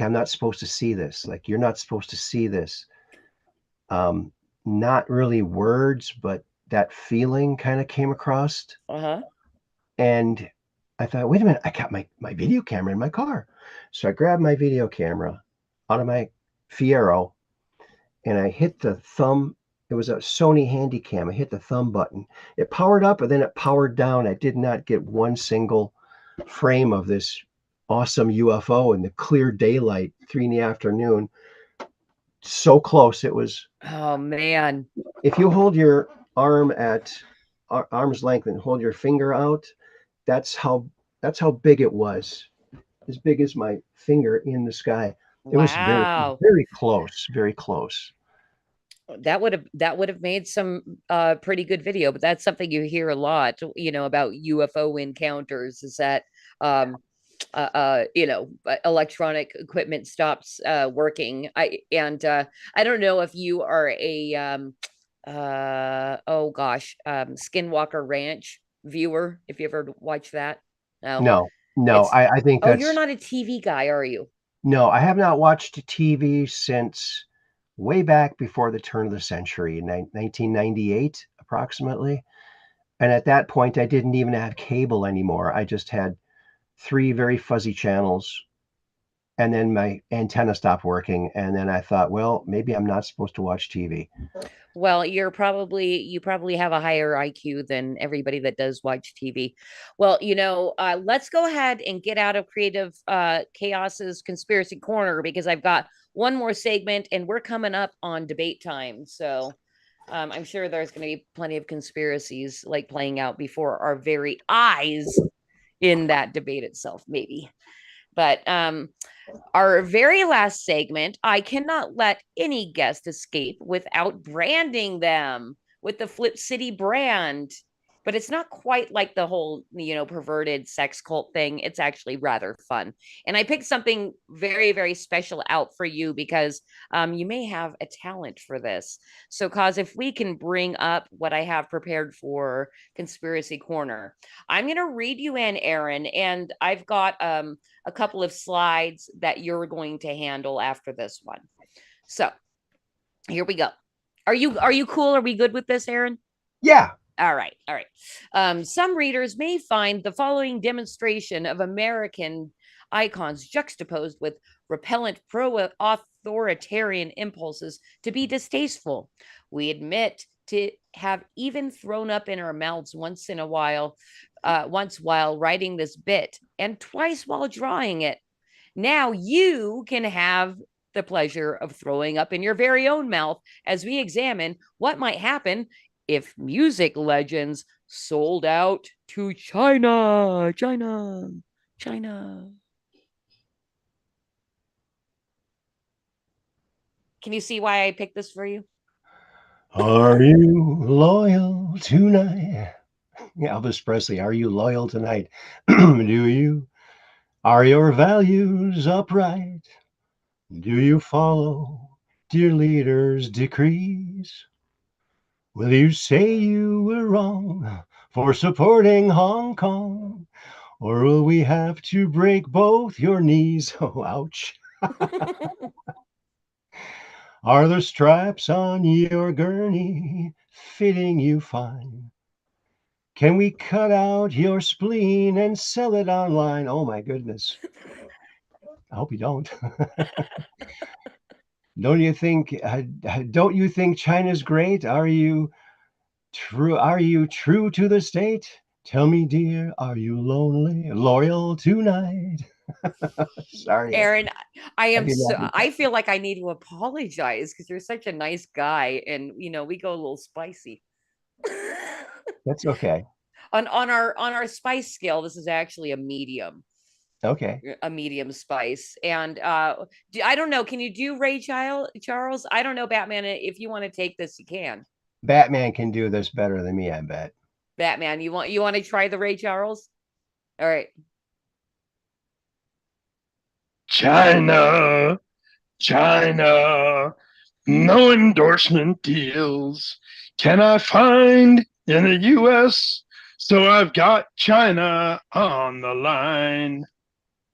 I'm not supposed to see this, like you're not supposed to see this. Um, Not really words, but that feeling kind of came across. Uh-huh. And I thought, wait a minute, I got my video camera in my car. So I grabbed my video camera out of my Fiero, and I hit the thumb. It was a Sony Handycam. I hit the thumb button. It powered up, and then it powered down. I did not get one single frame of this awesome UFO in the clear daylight, 3 in the afternoon. So close. It was, Oh man. if you hold your arm at arm's length and hold your finger out, that's how big it was. As big as my finger in the sky. It was very, Wow. very close, very close. That would have made some pretty good video, but that's something you hear a lot, about UFO encounters is that um electronic equipment stops working. I don't know if you are a oh gosh, Skinwalker Ranch viewer, if you ever watch that. No. No, no, It's I think Oh, you're that's not a TV guy, are you? no, I have not watched TV since way back before the turn of the century, 1998 approximately. And at that point, I didn't even have cable anymore. I just had three very fuzzy channels, and then my antenna stopped working. And then I thought, well, maybe I'm not supposed to watch TV. Well, you probably have a higher IQ than everybody that does watch TV. Well, let's go ahead and get out of Creative Chaos's conspiracy corner because I've got one more segment and we're coming up on debate time. So I'm sure there's going to be plenty of conspiracies like playing out before our very eyes in that debate itself, maybe. But our very last segment, I cannot let any guest escape without branding them with the Flip City brand. but it's not quite like the whole, perverted sex cult thing. It's actually rather fun. And I picked something very, very special out for you because you may have a talent for this. So, cause if we can bring up what I have prepared for Conspiracy Corner, I'm going to read you in, Aaron, and I've got a couple of slides that you're going to handle after this one. So, here we go. Are you cool? Are we good with this, Aaron? Yeah. All right. All right. Some readers may find the following demonstration of American icons juxtaposed with repellent pro authoritarian impulses to be distasteful. We admit to have even thrown up in our mouths once while writing this bit, and twice while drawing it. Now you can have the pleasure of throwing up in your very own mouth as we examine what might happen if music legends sold out to China. China. China. Can you see why I picked this for you? Are you loyal tonight? Elvis Presley, are you loyal tonight? Do you? Are your values upright? Do you follow dear leader's decrees? Will you say you were wrong for supporting Hong Kong? Or will we have to break both your knees? Oh, ouch. Are the straps on your gurney fitting you fine? Can we cut out your spleen and sell it online? Oh my goodness. I hope you don't. Don't you think China's great? Are you true to the state? Tell me, dear, are you loyal tonight? Sorry. Aaron, I feel like I need to apologize because you're such a nice guy, and we go a little spicy. That's okay. On our spice scale, this is actually a medium. Okay. A medium spice. And I don't know, can you do Ray Charles? I don't know, Batman, if you want to take this, you can. Batman can do this better than me, I bet. Batman, you want to try the Ray Charles? All right. China, China, no endorsement deals can I find in the US, so I've got China on the line.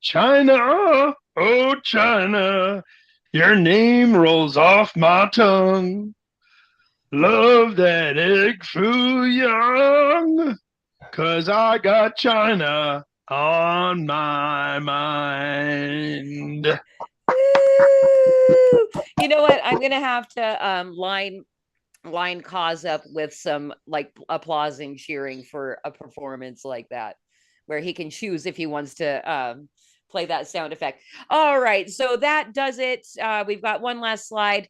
China, oh China, your name rolls off my tongue. Love that egg foo young, 'cause I got China on my mind. You know what? I'm gonna have to line cause up with some like applauding, cheering for a performance like that, where he can choose if he wants to play that sound effect. All right, so that does it. We've got one last slide.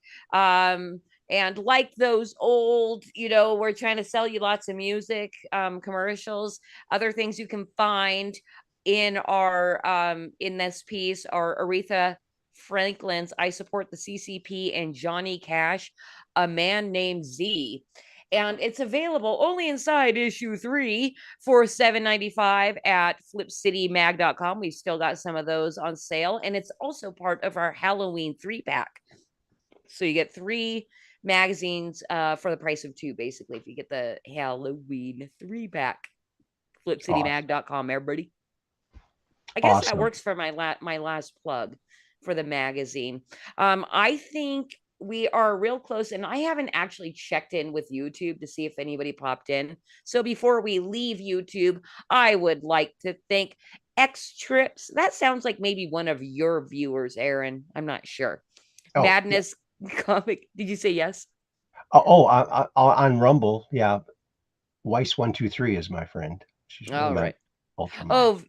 And like those old, we're trying to sell you lots of music commercials, other things you can find in our in this piece are Aretha Franklin's I Support the CCP and Johnny Cash, A Man Named Z. And it's available only inside issue 3 for $7.95 at flipcitymag.com. We've still got some of those on sale. And it's also part of our Halloween 3-pack. So you get 3 magazines for the price of 2, basically, if you get the Halloween 3-pack. Flipcitymag.com, everybody. I guess that works for my last plug for the magazine. I think we are real close, and I haven't actually checked in with YouTube to see if anybody popped in. So before we leave YouTube, I would like to thank X Trips. That sounds like maybe one of your viewers, Aaron. I'm not sure. Oh, Madness Comic. Did you say yes? On Rumble, yeah. Weiss123 is my friend. She's really all right. Oh,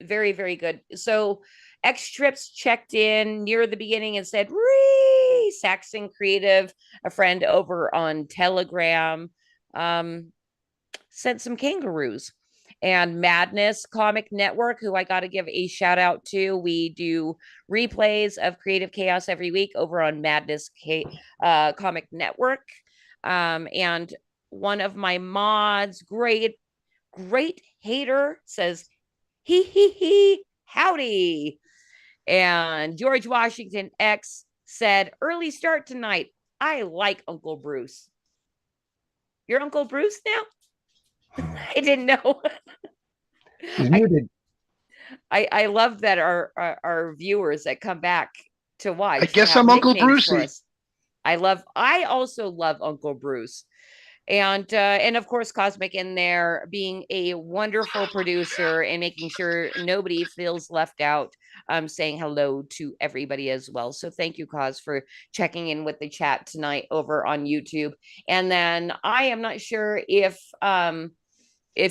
very, very good. So X Trips checked in near the beginning and said, "Ree, Saxon Creative, a friend over on Telegram, sent some kangaroos." And Madness Comic Network, who I got to give a shout out to. We do replays of Creative Chaos every week over on Madness Comic Network. And one of my mods, great Great Hater says, he, howdy. And George Washington X said, early start tonight. I like Uncle Bruce. You're Uncle Bruce now? I didn't know. He's muted. I love that our viewers that come back to watch. I guess I'm Uncle Brucey. I also love Uncle Bruce. And of course Cosmic in there being a wonderful producer and making sure nobody feels left out, saying hello to everybody as well. So thank you, Cos, for checking in with the chat tonight over on YouTube. And then I am not sure if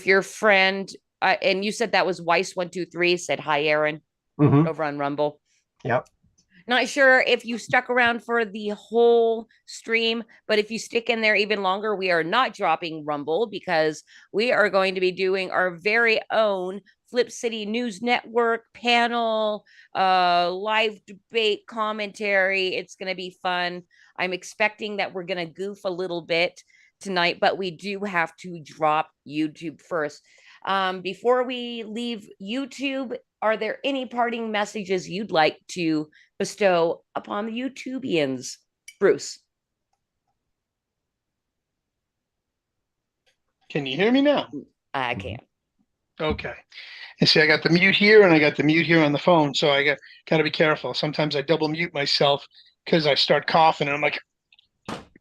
your friend and you said that was Weiss123 said hi, Aaron, over on Rumble. Yep. Not sure if you stuck around for the whole stream, but if you stick in there even longer, we are not dropping Rumble because we are going to be doing our very own Flip City News Network panel, live debate commentary. It's going to be fun. I'm expecting that we're going to goof a little bit tonight, but we do have to drop YouTube first. Before we leave YouTube, are there any parting messages you'd like to bestow upon the YouTubians? Bruce. Can you hear me now? I can. Okay. And see, I got the mute here and I got the mute here on the phone. So I got to be careful. Sometimes I double mute myself because I start coughing and I'm like,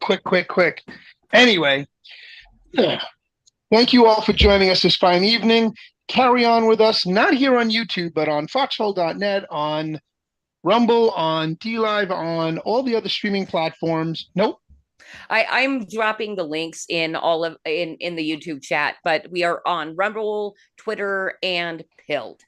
quick. Anyway, thank you all for joining us this fine evening. Carry on with us, not here on YouTube, but on foxhole.net, on Rumble, on DLive, on all the other streaming platforms. Nope. I'm dropping the links in all of in the YouTube chat, but we are on Rumble, Twitter, and Pilled.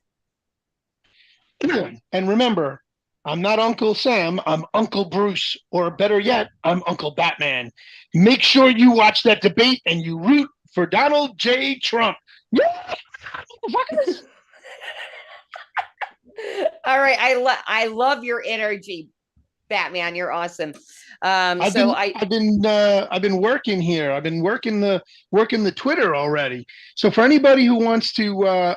And remember, I'm not Uncle Sam, I'm Uncle Bruce, or better yet, I'm Uncle Batman. Make sure you watch that debate and you root for Donald J. Trump. Yeah, motherfuckers. All right, I love your energy, Batman. You're awesome. I've been working here. I've been working the Twitter already. So for anybody who wants to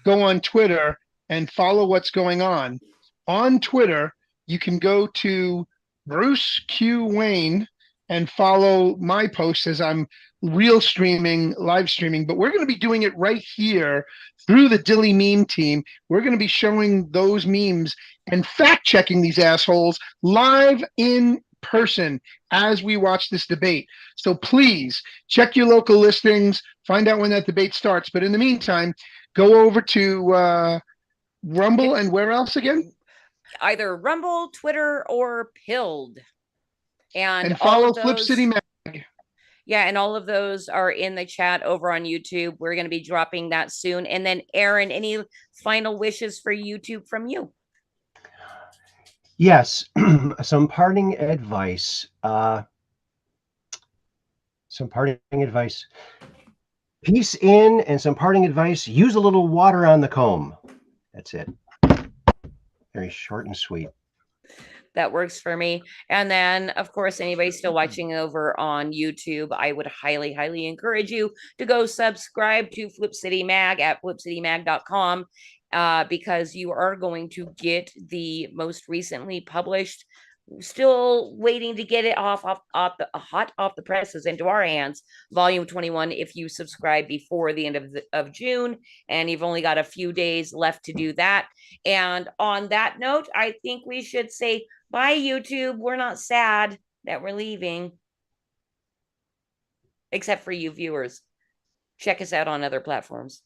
go on Twitter and follow what's going on Twitter, you can go to Bruce Q Wayne and follow my posts as I'm live streaming, but we're going to be doing it right here through the Dilly Meme team. We're going to be showing those memes and fact checking these assholes live in person as we watch this debate. So please check your local listings, find out when that debate starts. But in the meantime, go over to Rumble and where else again? Either Rumble, Twitter, or Pilled. And follow Flip City Mag. Yeah, and all of those are in the chat over on YouTube. We're going to be dropping that soon. And then, Aaron, any final wishes for YouTube from you? Yes, some parting advice. Peace in, and some parting advice. Use a little water on the comb. That's it. Very short and sweet. That works for me. And then, of course, anybody still watching over on YouTube, I would highly, highly encourage you to go subscribe to Flip City Mag at flipcitymag.com because you are going to get the most recently published, still waiting to get it hot off the presses into our hands, volume 21, if you subscribe before the end of June, and you've only got a few days left to do that. And on that note, I think we should say bye, YouTube. We're not sad that we're leaving, except for you viewers. Check us out on other platforms.